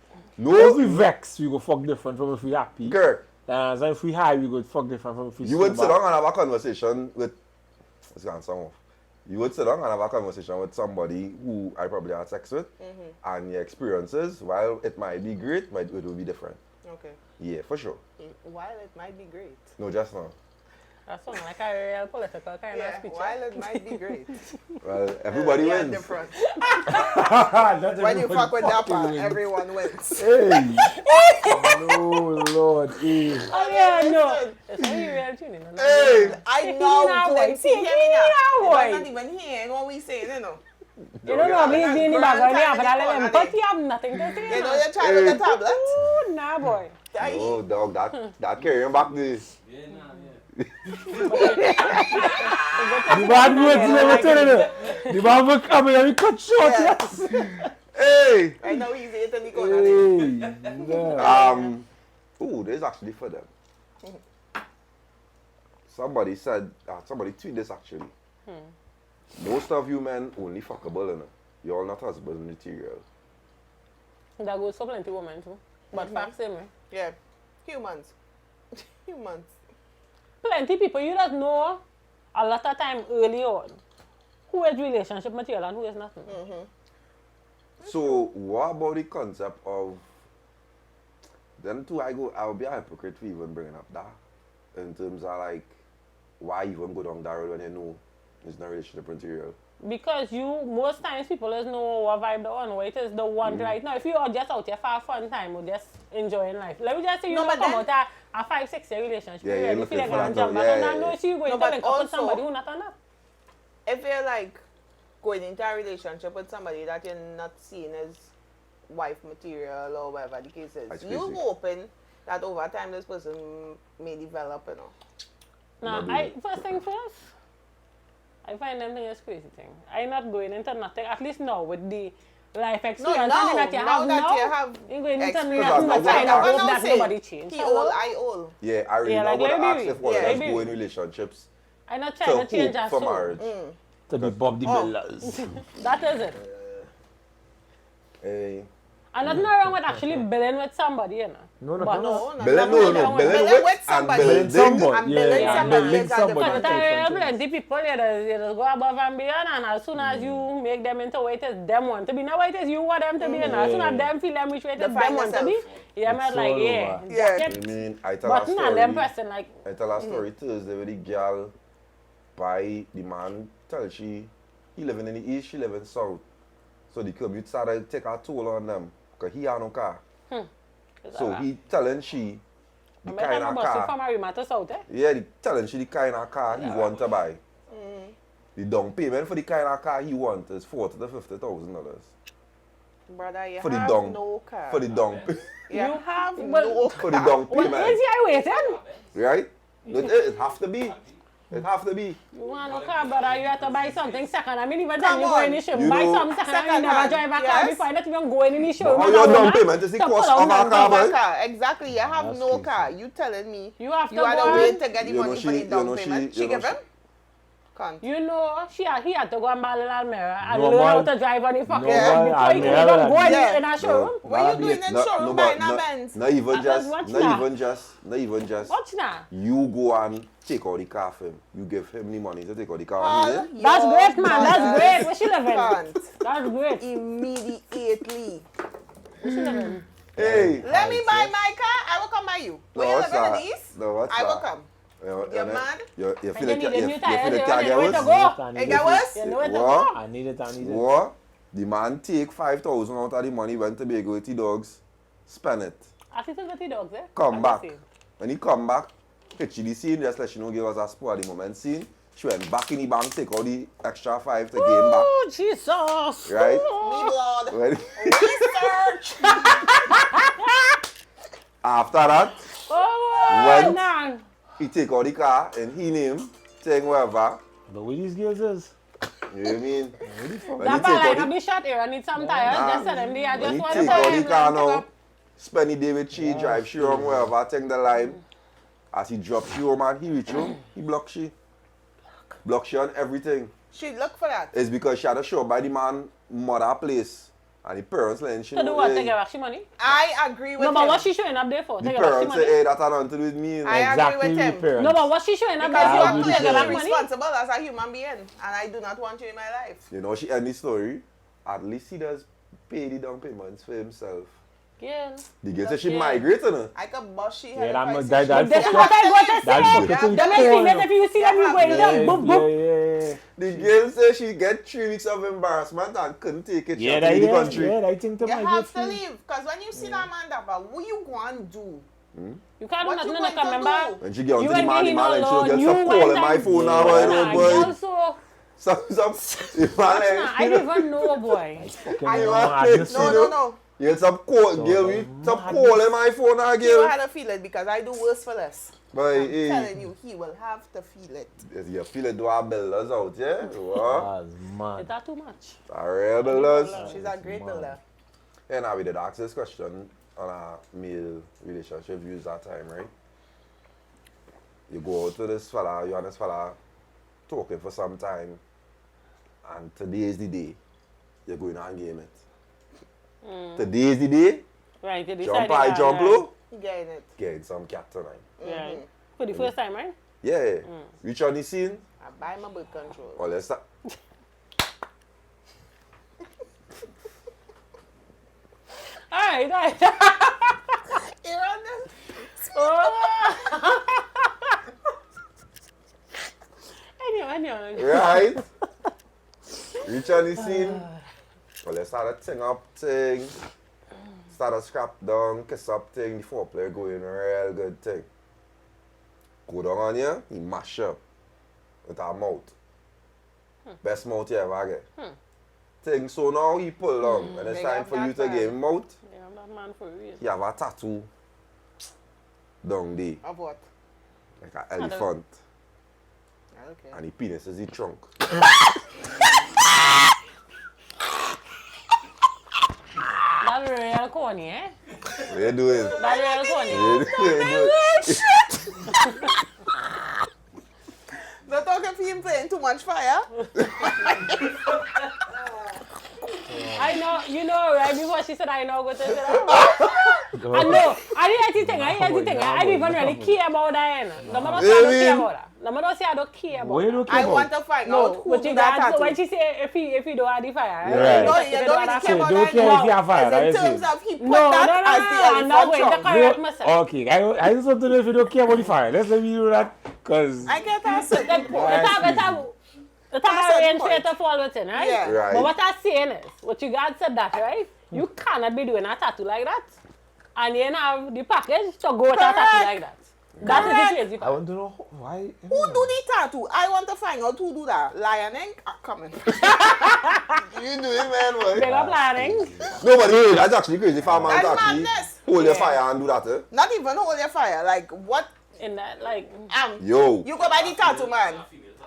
No, we vex, we go fuck different from if we happy. correct. And if we high, we go fuck different from if we You would sit sober. down and have a conversation with, let's go on some off. You would sit down and have a conversation with somebody who I probably had sex with, and your experiences, while it might be great, it will be different. Okay. Yeah, for sure. While it might be great. No, just now. That sounds like a real political kind of Yeah, speech. while it might be great. Well, everybody Yeah, wins. different. Not When you everybody fuck with fucking Dappa, wins. everyone wins. Hey! No, Lord. Hey. Oh, yeah, no. Listen. It's very real tuning. No? Hey! I Take know, it now, Glenn. boy. See, hear Take me it now. now, You're boy. not even hearing what we saying, you know. You don't know, Yeah, me in the grand background, time yeah, but in I the let corner them there. put you have nothing to say. You know no. your child with the tablet? Ooh, nah, boy. No, dog, that carrying back this. Yeah, nah, yeah. The bad words never telling you. The bad words coming and we cut short. Yes. Hey! I know he's in the corner there. Hey. Yeah. Ooh, there's actually for them. Somebody said, somebody tweeted this actually. Most of you men only fuckable, you know. You're all not husband material. That goes for plenty women too. But facts same way. Yeah. Humans. Humans. Plenty people, you don't know a lot of time early on who is relationship material and who is nothing. So, what about the concept of, then too, I'll be a hypocrite for even bringing up that. In terms of like, why even go down that road when you know it's not relationship material? Because most times people just know what vibe they're on, what it is they want right now. If you are just out here for a fun time or just enjoying life. Let me just say you No, don't but come then- out a 5-6 year relationship. Yeah, you you're really looking feel like for you're that jump now. back and Yeah, I know yeah. so you're going No, to but link up with also- somebody who not on that. If you're like going into a relationship with somebody that you're not seeing as wife material or whatever the case is, That's you crazy. hoping that over time this person may develop, you know. Now, Maybe. first thing first, I find them things crazy thing. I'm not going into nothing, at least now with the life experience now that you that have now, you have you're going into experience. nothing but Because trying to I hope know that say, nobody change. He old, I old. Yeah, I really Yeah, not like want to maybe ask we- if one yeah, of us maybe go we- in relationships I'm not to trying hope to change our for soul. marriage. To be Bob the Builders. That is it. Hey. And nothing wrong with actually building with somebody, you know. No, no, But No, no, Building, no, no, no, no, building building with and somebody. building. Somebody. I'm Yeah, building yeah, somebody. building It's a somebody. different But different things. plenty people, you just go above and beyond, and as soon as you make them into what it is them want to be, now what it is you want them to be, and as soon as them feel them which way it is Define them want to be, yourself. yeah, man, It's like, all yeah. over. Yeah. Just I get mean, I tell a button and them story. person, like, I tell a story Thursday with the girl by the man tell she he living in the east, she live in south. So the commute started to take a toll on them because he had no car. So he telling she the I'm kind better of bus you car. from Arima to South, eh? Yeah, the telling she the kind of car he want to buy. The down payment for the kind of car he want is $40,000 to $50,000. Brother, you For the have dung. no car. For the down You have Well- no for the car. down Well, payment. is he waiting? Right? It have to be. It have to be. You want no car, brother, you have to buy something second. I mean, even then Come you go in on. the shop, You buy know- something second, and you Second never hand, drive a car yes. before, not even go in the shop. How your down payment is the cost of a car, Have boy? a car. Exactly. You have That's no crazy. car. You telling me You have to you had go a way and- to get the You know money for she- the down you know she- payment. you She know give him? Can't. You know, he had to go and buy a little mirror and No, learn how man. to drive on the fucking No, road man, before he could Almira, even go yeah. in a showroom. What you doing in showroom buying a Benz? Not even Watch just. Watch now. You go and take out the car for him. You give him the money to take out the car. All and he That's your great, man. That's mothers great. Where she living? can't. That's great. Immediately. Where she living? Hey! Let me buy my car, I will come by you. When you what's live in that? the east, No, what's I will that? come. You're mad? You And feel you it? need a new You tire. feel You it? know where to go. It get worse? You know where to What? go. I need it. What? The man take 5,000 out of the money, went to Tobago with the dogs, spend it. I think it's the dogs, eh? Come I'm back. gonna say. When he come back, hit the scene, just let you know, give us a spot at the moment scene. She went back in the bank, take all the extra 5 to gain back. Oh, Jesus. Right? Me blood. When- Research. After that, Oh, When- man. he take out the car and he name, thing whatever. But where these girls is? You know what I mean? When he That take like out I'll the, be shot here. I need some tires. Nah. Just tell them I when just he want take out the to car now, spend the day with she, drive she home, wherever, take the line. As he drop she home and he reach home, he block she. Block she on everything. She look for that. It's because she had to show up by the man mother place. And the parents letting she To do know, what? hey, Take back she money? I agree with No, him. but what she showing up there for? the Take back she parents say, money? hey, that had nothing to do with me. I agree Exactly with the him. parents. No, but what she showing up Because there you for? are do the clearly parents. responsible as a human being. And I do not want you in my life. You know, she end the story. At least he does pay the down payments for himself. Girl. The girl said she Yeah. migrated, no? I could bust she Yeah, head that if I must- see that- she- that- This is You what have I to want to leave. That's say. bucket Yeah. in Them the is corner. females, if you see them, you going Yeah, down. Boom, boom. yeah. The girl said she get 3 weeks of embarrassment and couldn't take it. She Yeah, had to that, leave the yeah, country. yeah, I think to You migrate have to free. leave. Because when you see that man, Dappa, what you going to do? You can't do What nothing, you no, going to remember? do? When she get onto You the and man, me, the no, man and she'll Lord. get You some call went in my and- phone now, Yeah. right, Nah, old boy. you also, Some, the man I and don't even know, boy. Fucking I no want madness, it. you No, know. no, no. you get some call, So, girl, we some madness. call in my phone now, He will girl. have to feel it because I do worse for less. But I'm hey, telling you, he will have to feel it. you feel it, do our builders out, yeah? What? That's Is mad. that too much? Our real builders. She's a great builder. Yeah, now we did ask this question on our male relationship views that time, right? You go out to this fella, you and this fella talking for some time, and today is the day you're going on game it. Today is the day, Right, you jump decided high, that, jump right. low, He getting it. get some cat tonight. Right. For the first time, right? Yeah, reach on the scene, I buy my birth control. or let's start. Alright, alright. Here on this. Oh. Anyway. Right? Reach on the scene. Well, let's start a thing up thing. Start a scrap down, kiss up thing, the foreplay going real good thing. Go down on you, he mash up with our mouth. Best mouth you ever get. Thing so now he pull down. When it's Big time up for you that to give him mouth, Yeah, I'm that man for real. he have a tattoo down there, Of what? like an elephant. Okay. And the penis is the trunk. That's real corny, eh? What you doing? That's real corny. Don't talk of him playing too much fire. I know, you know, right before she said I know what to say. I know. I didn't think. I didn't even really care about that. No matter say I don't care about that. No matter say I don't care about What you that. don't I care want about? to find No, out who but do you that got tattoo. when she say if he don't have the fire. Right. No, If you he don't have really the care So about don't that. care if you have fire, As right? in You terms see. of he put No, that as the I'm not elephant going to trunk. correct myself. Okay, I just want to know if you don't care about the fire. Let's let me do that, cause I get a certain point. The time That's I the range for point. you to fall within, right? Yeah. Right. But what I'm saying is, what you guys said that, right? You cannot be doing a tattoo like that. And you don't have the package to go with a tattoo Correct. like that. That is the crazy I part. want to know why. Who do the tattoo? I want to find out who do that. Lion ink? Coming. You do it, man, boy. Big up planning. No, but hey, that's actually crazy. If a man That's actually madness. hold your Yeah. fire and do that, eh? Not even hold your fire. Like what? In that, like, Yo. You go by the tattoo man.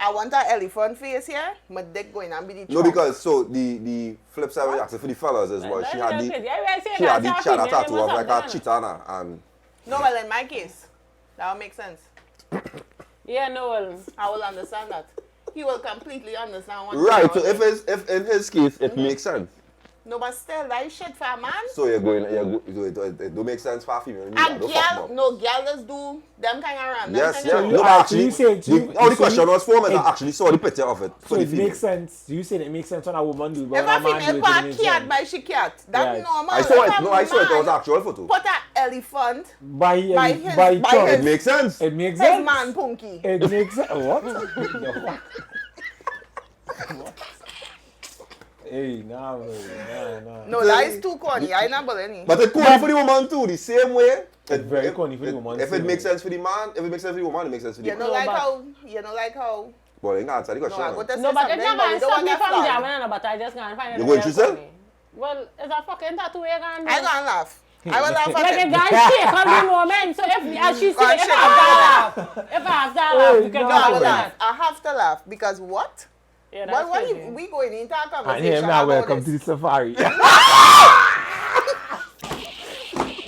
I want an elephant face here. My dick going and be the No, trunk. because so the flip side actually for the fellas as well. that's She had real the crazy. Everybody say she that, had say a female, tattoo they of must like have a done. chitana and No, well in my case, that would make sense. Yeah, no, well, I will understand that. he will completely understand what Right, so you're doing. if in his case, it makes sense. No, but still, that is shit for a man. So it don't make sense for a female. A girl, no, girl just do them kind of random. Yes, thing. yeah. you- No, but so actually, you say- so you- the so question you- was for me. it- I actually saw the picture of it. So For the it female. makes sense. Do you say that it makes sense when a woman do it, but If when a a man do female it, put it a makes cat sense? by she cat, that's Right. normal. I saw If it. a No, I saw it. It was man actual photo. put an elephant By by his- by by choice. It makes sense. It makes his sense. man punky. It makes sense. What? The fuck? Hey, nah, bro. Nah. No, that is too corny. I not believe But it's corny for the woman too. The same way. It's very corny for the woman, If same it makes way. sense for the man, if it makes sense for the woman, it makes sense for the You man. know, like but- how, you know, like how. Well, you can't answer the No, question. I go to say No, but something, it's not but going you to don't stop want me to from flag. jamming, but I just can't find it. You going to real say? funny. Well, it's a fucking tattoo you're going to I do. gonna laugh. I will laugh Like at a it. guy shake on the moment. So if, as she God, said, if shake I have to laugh, if I have to laugh, Hey, you can no, No, I laugh will at laugh. that. I have to laugh because what? Yeah, that's What crazy. if we going into a And conversation him now about welcome to this? the safari.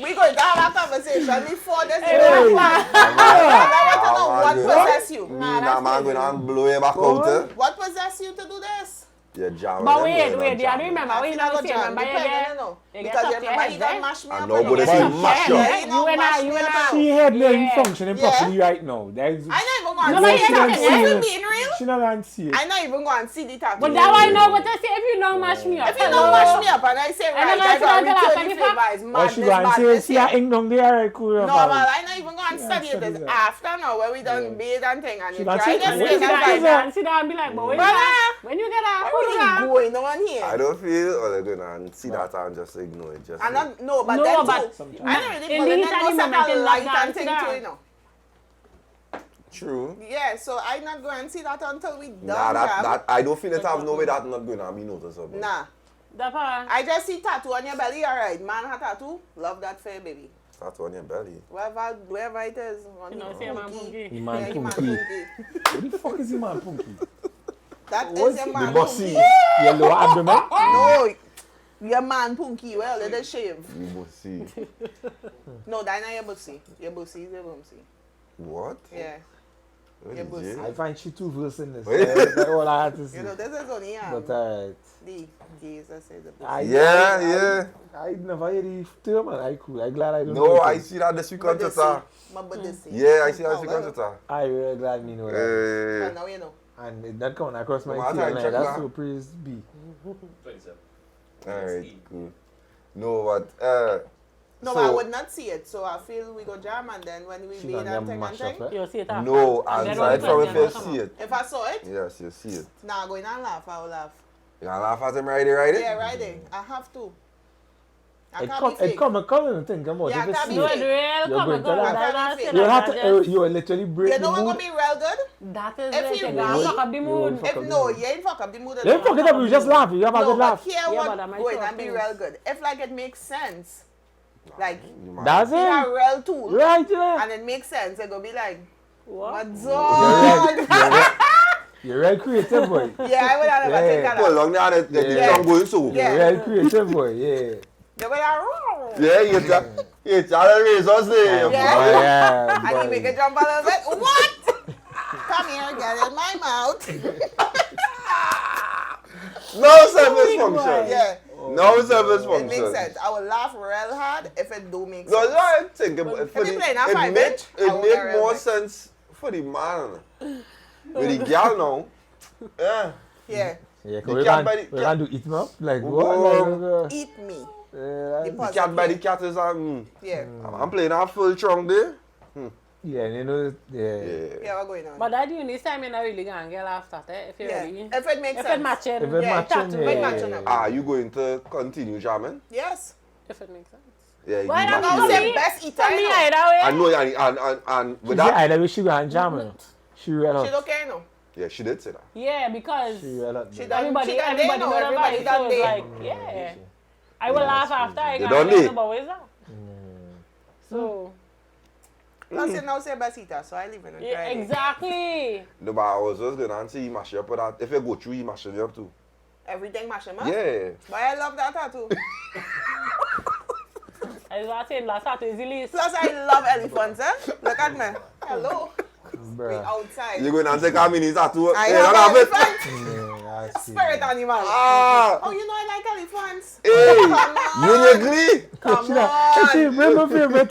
We going to have a conversation before this. Hey. I want to know Ah, what man, possess you. Me, Nah, nah, that's man, crazy. going and blow you back out. Eh? What possess you to do this? Yeah, jam. But wait, you have to remember, I we feel know like the same, jam. remember you Depending, get, you know. you get Because you up to your remember head, he done eh? mash me I up. know, and but he they done say mash mash me up. up. Yeah, He done you and mash I, me you and up. I. She head not Yeah. functioning Yeah. properly right now. There's, I not even going No, to but see you the don't tattoo. see Is it. it being real? she not gonna see it. I not even going to see the tattoo. But that why I know what I say, if you don't mash me up. If you don't mash me up and I say, And right, then I I got to tell her, return the can you favor, it's Or mad, she this gonna bad, say, this see her here. ink down there, right, cool. No, about man, it. I not even going to study study it. that. It's after now, when we done bathe and thing, and She you gonna try say, this what When is you thing, that? and sit like, down and sit down and be like, but when you Brother! get, when you get out, what is going on here? I don't feel or they're gonna see that and just ignore it. Just I not, no, but No, then but too, sometimes. I don't really In believe the in heat no and the second moment, in light lockdown, and thing sit too, down. you know. true. Yeah, so I not going to see that until we done. Nah, jam. that I don't feel it have no way that not gonna be noticeable. Nah. Dappa, I just see tattoo on your belly, alright. Man have tattoo, love that fair baby. That's on your belly. Wherever it is. On you know, the say man punky. punky. The man Yeah, he man punky. punky. What the fuck is the man punky? That What's is your the man bossy? punky. Yellow abdomen? No, your man punky. Well, let us shave. You must see. No, that not your bussy. Your bussy is your bussy. What? Yeah. What Yeah, is boss. it? I find she too versed in this. Wait. That's all I had to say. You know, this is only But alright. the Jesus is the I- bussy. Yeah. I never hear the term, man. I cool. I glad I don't know No, it. I see that this week on Buddhist. Twitter. My Buddhist. Yeah, I see that this Oh, week on well. Twitter. I really glad me know that. Well, now you know. And it not coming across my Come on, feed. I Like, check that's that. so praised be. 27. Alright, cool. No, but No, so, I would not see it. So I feel we go jam and then when we She be gonna and get thing and mashed thing. up, eh? You see it after. no, And then aside when from the if you president see come it. If I saw it, Yes, you see it. nah, go in and laugh. I will laugh. You gonna laugh at him right there? Yeah, right there. I have to. I It can't come, be fake. it come and think about Yeah, if you can't see be No, it. it's real, You're come going on, to go. laugh. That's You it, You have that's to, just- you will literally break You know the what's mood. gonna be real good? That is If it, you you gotta really- fuck up the You mood. won't fuck If up the no, mood. you ain't fuck up the mood. You ain't fuck it up, you just laugh. You have a No, good but laugh. here Yeah, what but that might going show and be things. real good. If like it makes sense, like You might- That's it's a it. real tool, Right, yeah. and it makes sense, it gonna be like, What? what's You're on? right. You're right creative, boy. Yeah, I would have never think of Pull that. along there, the Yeah. tongue going so. Yeah. You're right creative, boy. Yeah. They would have, Yeah, you try to raise us there. Yeah. Boy, yeah, and he boy. make it jump a little bit. What? Come here, get in my mouth. No service function. Yeah, No service it function. makes sense. I will laugh real hard if it do make No, sense. I think about If you playing a 5-inch, I it will make get real more big. sense for the man. With the girl now. Yeah. Yeah, Yeah, The we cat can by the- we can do eat me up. Like Whoa. what? Like, eat me. yeah, The puzzle Cat by the play. cat is Yeah, I'm playing a full trunk there. yeah, you know, yeah. Yeah. yeah, what's going on? But that you this time you're not really gonna get laughed at, eh? If you Yeah, really, if it makes if sense. it matching, If it Yeah, matching, tattoo, yeah, it yeah, matching yeah, up. Are you going to continue jamming? Yes. if it makes sense. Yeah, Why you not? match I'll it. say best eater. For me, I either way. I know, and She with said that, either way she go and jam it. She real know. She out. okay, no? yeah, she did say that. Yeah, because She real out. She man. done- everybody, she done everybody know, know the everybody vibe, done so it's day. like, yeah. I will laugh after I You got done to day? know about what is that. So, Plus, you now say best eater, so I leave it and yeah, try it. exactly. No, but I was just going to answer you mash you up with that. If you go through, you mash it up too. Everything mash him up. Yeah. But I love that tattoo. I was saying last time is the least. Plus, I love elephants, eh? Look at me. Hello. We Bruh. outside. You going and say, come in his tattoo. I Hey, have have it. elephant. Yeah, I see. Spirit animal. Ah. Oh, you know I like elephants. Hey, Come on. you agree? Come Hey, on. bring my favorite.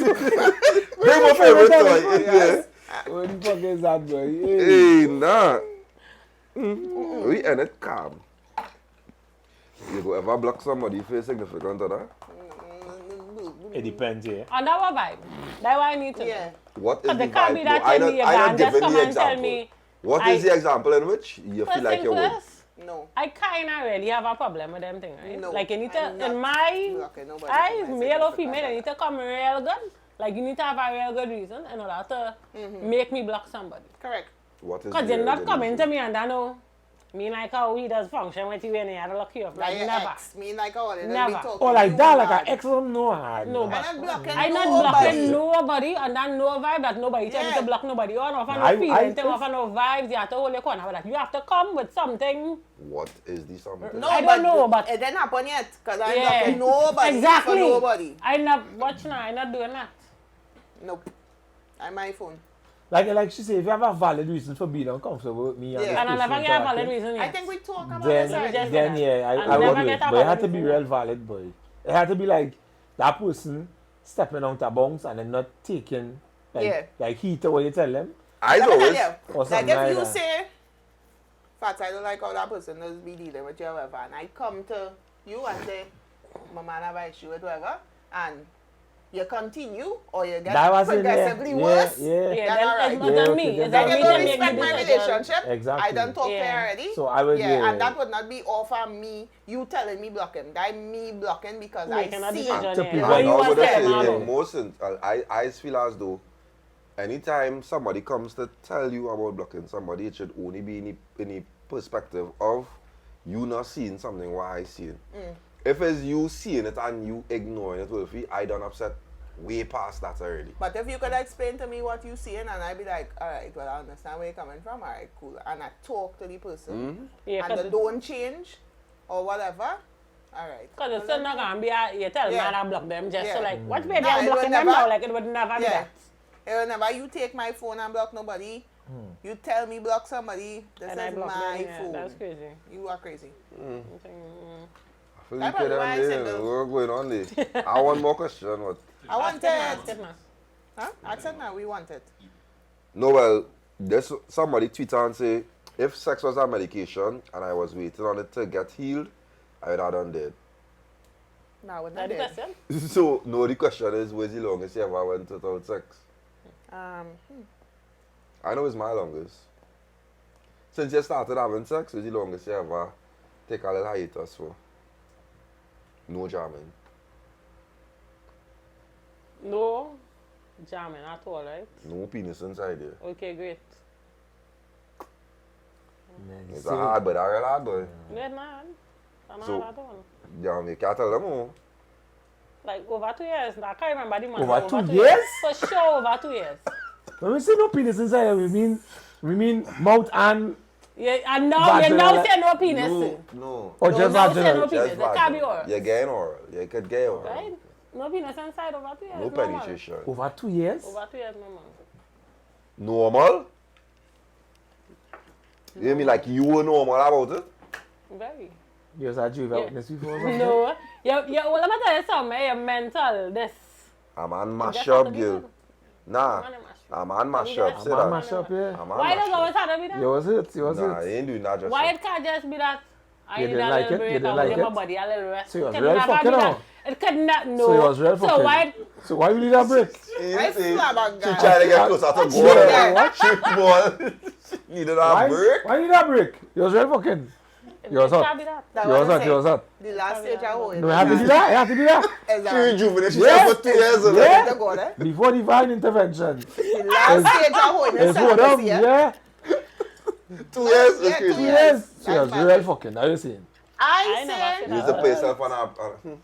Bring my favorite toy. Yes. What the fuck is that, boy? Hey. Hey, nah. We end it calm. You go ever block somebody for a significant other? It depends, yeah. On that one vibe. That's why I need to know. Yeah. What is Because the they can't vibe? be that No, I tell me you not can just giving come the and tell example. me. What is the example in which you First feel like thing you would? first, No. I kind of really have a problem with them thing, right? No, Like you need I'm to, not in my blocking nobody eyes, for my male or significant female, you other. need to come real good. Like you need to have a real good reason in order to make me block somebody. Correct. What is Because the you're not reason? coming to me and I know, me like how he does function with you and he had to lock you up. Like Like your never. ex. Me like all of them. Never. Be talking Oh, like you that, like bad. an ex of no hard. No, I'm but not blocking I'm not nobody. blocking nobody and that no vibe that nobody tell me Yeah. to block nobody on off and I- no feeling thing I- off and no vibes. You have to hold your corner with that. You have to come with something. What is the something? No, I don't know, but- it didn't happen yet. Because I'm Yeah. blocking nobody Exactly. for nobody. I not watch now. I'm not doing that. Nope. I'm my phone. Like she said, if you have a valid reason for being uncomfortable with me Yeah. this And I person never get a valid talking, reason I yet. think we talk about then, this already. just- then yeah, I'll I never would get do it. a But it had valid to be reason. real valid, boy. It had to be like that person stepping out of bounds and then not taking Yeah. like heat to what you tell them. I Let me always. tell you, Or like something if like you that. say, Fats, I don't like how that person does be dealing with you or whatever, and I come to you and say, my man have an issue with whatever, and you continue or you get That was in there. progressively worse, Yeah. Yeah, Then then alright. it's not Yeah, on okay, me. then It's like on you me don't to make respect the my decision. relationship, Exactly. I done talk to you Yeah. already. So I would, yeah. And that would not be off of me, you telling me block him. That me blocking because Making I a see decision, it. To yeah. prevent- Or And you I want would to say tell in me. most, I feel as though anytime somebody comes to tell you about blocking somebody, it should only be in the perspective of you not seeing something what I seeing. If it's you seeing it and you ignoring it, Wolfie, I done upset way past that already. But if you could explain to me what you seeing and I'd be like, alright, well I understand where you're coming from, alright, cool. And I talk to the person Yeah, and they don't change or whatever, alright. because it's still not going to be you tell Yeah. man I block them just Yeah. so like, watch baby, No, I'm it would blocking them never- now. Like it would never be Yeah. that. Whenever you take my phone and block nobody, you tell me block somebody, this And I is block my them, yeah. phone. That's crazy. You are crazy. Mm. I feel That's you probably why I said there. that. What's going on there? I want more question. What? I want Ask it. it, man. Huh? I said no, we want it. No, well, there's somebody tweet and say, if sex was a medication and I was waiting on it to get healed, I would have done dead. No, we're not That's the dead. question. So, no, the question is, where's the longest you ever went without sex? I know it's my longest. Since you started having sex, where's the longest you ever take a little hiatus for? No jamming. No jamming at all, right? No penis inside there. Okay, great. It's a hard boy, a real hard boy. Great, man. I'm So- not at all. Yeah, you can't tell them all. Like over 2 years. I can't remember the month. Over 2 years? For sure, over 2 years. When we say no penis inside, we mean mouth and Yeah, and now you Vaginal. now say no penis. No. or No, just now say no vaginal. penis. Just It can't be oral. You're getting oral. You could get oral. Right? No penis inside over 2 years. No normal. penetration. Over 2 years? Over 2 years, normal. Normal? You mean like you were normal about it? Very. You was a Jehovah Yeah. Witness before? or something? No. Well, let me tell you something. You're mental. This. A man You mash just have up, to be girl. good. Nah. Man, mash up. A man mash You up. just- Say Man that. mash up, yeah. A man Why does mash always up. have to be that? You was hurt, you was Nah, hurt. he ain't doing that just Why yet. it can't just be that I You need didn't a like little it? break, You didn't I like give my it? body a little rest. So you It was could real never fucking be that. on. It could not, no. So you was real So fucking. why, So why you need a break? I flabbergasted. She trying to get closer to goal. Yeah. Shoot ball. Needed a Why? break. Why you need a break? You was real fucking. it You was can't hot. be that. That You was was hot, you was hot. the last stage I hold. No, it had to be that, it had to be that. She Exactly. rejuvenated. She Yeah. said for 2 years. you know. Yeah. To go there. Before divine intervention. The last stage I hold. It's for them, yeah. 2 years. Yeah, It's 2 crazy. years. So you was That's real fine. fucking, now you saying. I never say said You used to put yourself on a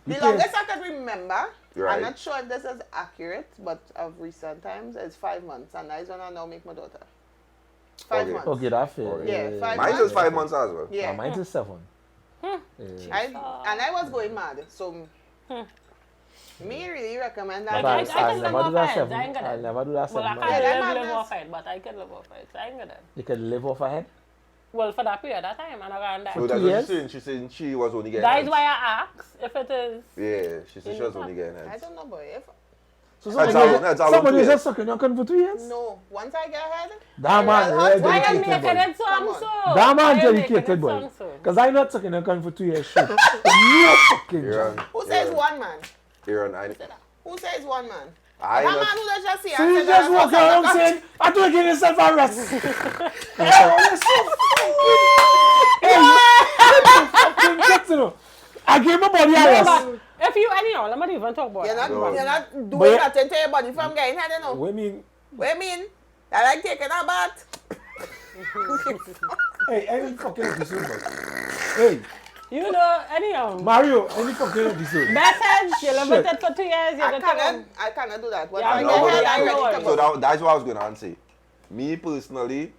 the longest I can remember. Right. I'm not sure if this is accurate, but of recent times, it's 5 months, and that's when I now make my daughter. 5 Okay. months. Okay, that's fair. Yeah, 5 Mine months. is 5 months as well. Yeah. Mine is 7. Yeah. And I was going mad, so me really nobody recommend Like, that. I I'll can never live do off that heads. seven. I ain't gonna. I'll never do that Well, I seven. can't Yeah, that live madness. off head, but I can live off head. So I ain't gonna. You can live off a head. Well, for that period of time, and I got So that. that's 2 what years? she's saying. She's saying she was only getting That is heads. why I asked if it is. Yeah, she said she was only getting I heads. don't know, boy. If So That's somebody all somebody 2 is years. just sucking your cunt for 2 years? no, once I get ahead, That man, Well, very why Why you dedicated making boy. it Come song on. so? That man Why you making dedicated it boy. song so? Because I'm not sucking your cunt for 2 years shit. No fucking Aaron, job. who says Aaron, one man? Aaron, Who says one man? I That not- man who just see So you just walk around saying, I don't give yourself a rest. Hey, you're so fucking... Hey, you're fucking get to know. I gave my body a No, rest. but if you anyhow, let me even talk about You're that. not, No. you're not But doing yeah. nothing to your body from getting head, you know. What I mean? What you mean? I like taking a bath. Hey, any fucking episode, bro. Hey, You know, anyhow. Mario, any fucking episode. Message, you live with it for 2 years, you I get to cannot do that. Once Yeah, I no, get but head, yeah, I'm no ready to So go. that's what I was going to say. Me personally,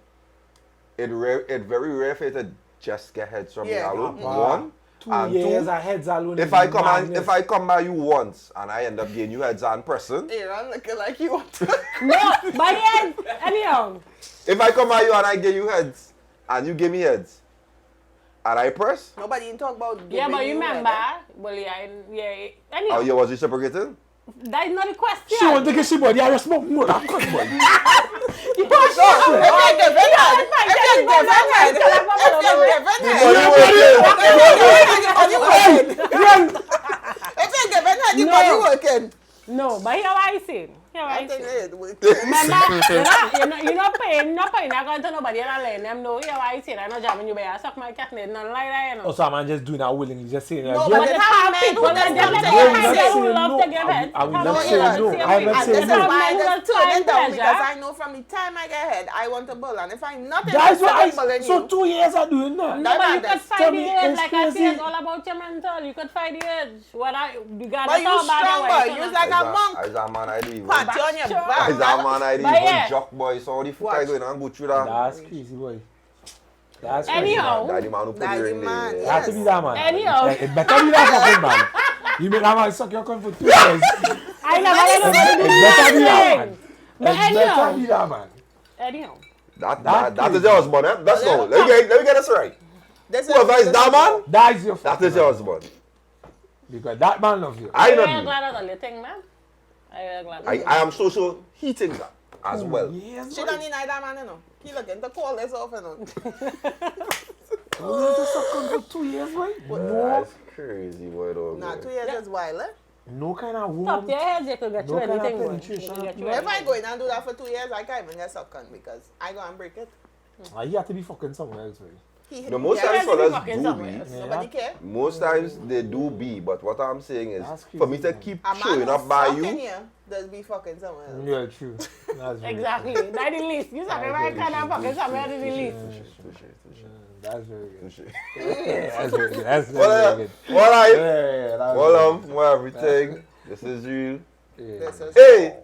it very rare for you to just get heads from me Yeah. alone. Wow. One, 2 and years two, ahead alone. if is I come madness. if I come by you once and I end up getting you heads on person, Aaron looking like you want to. No, but yes, anyhow. if I come by you and I give you heads and you give me heads and I press, Nobody even talk about Yeah, giving but you head, remember, eh? well, yeah, oh, anyhow, you was reciprocating? that is not the question. She want to get she body, I just smoke more. I'm cut, boy. If you give head, if you give head, if you give head, if you give head, you body working. No, but here what I say. Here what I I think say. it working. Remember, you're not paying account to nobody and letting them know. Here what I say. I'm not jamming you, but I suck my cat, nothing like that, you know. Oh, so I'm just doing that willingly, just saying. No, yeah. but But it it's have how men people who that just just come let to them your find head. out who love to give head. I will Have not no say love no. to I give will head. not say And this is no. why I Men just will turn it find down, because pleasure. I know from the time I get ahead, I want to bull. And if I'm not That's what interested in I. So bullying 2 years are doing that. No, but you That's- could tell fight me the edge, it's like I crazy. say, it's all about your mental. You could fight the edge. You gotta But you talk about strong, the boy. way. You's like a monk. As a man, I do even. Pat you on your Sure. back. As a man, I do But even yeah. jock boy. So how the fuck I Watch. going and go through that? That's crazy, boy. That's crazy. Anyhow. That the man who put That the the ring man, there. It has to be that man. Anyhow. It better be that fucking man. You make that man suck your cunt for 2 years. I never let nobody do It better be that man. nothing. But It better be anyhow. that man. Anyhow. That is your husband, eh? Let's go. Let me get this right. Whoever is that man, That is your that fucking is your man. husband. Because that man love you. I I'm not very you. glad that's a little thing, man. I'm very glad. I am so he thinks that as well. Yes, She don't need that man, you know. He looking to call this off, you know. You need to suck cunt for 2 years, boy. No, That's crazy, boy. Nah, 2 years is wild, eh? no kind of Top warm. your head, you could get No you kind of anything. boy. penetration You could get you up If I anything. go in and do that for 2 years, I can't even get sucked because I go and break it. You have to be fucking somewhere else, boy. The most Yeah, times let's be fellas fucking do somewhere. be. Yeah. Nobody care. Most times they do be, but what I'm saying is, That's for me crazy, to man. keep A man showing who's up by fucking you, here does be fucking somewhere else. Yeah, true. That's very Exactly. That's the least. You said right kind of fucking somewhere to the least. That's very good. Touche. That's very good. That's Well, very good. well, I, Yeah, that was well, good. well, everything. This is real. Yeah. This is Hey,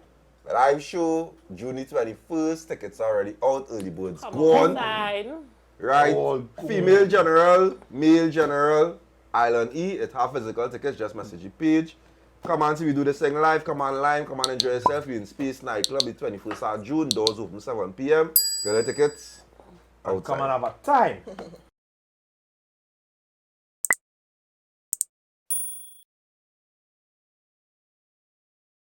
live show, June 21st. Tickets already out. Early birds Come gone. outside. Right. All cool. Female general, male general, Island E. It have physical tickets. Just message the page. Come on, see we do this thing live. Come on live. Come on, enjoy yourself. We in Space Nightclub the 21st of June. Doors open 7 p.m. Get the tickets. Come Outside. and have a time.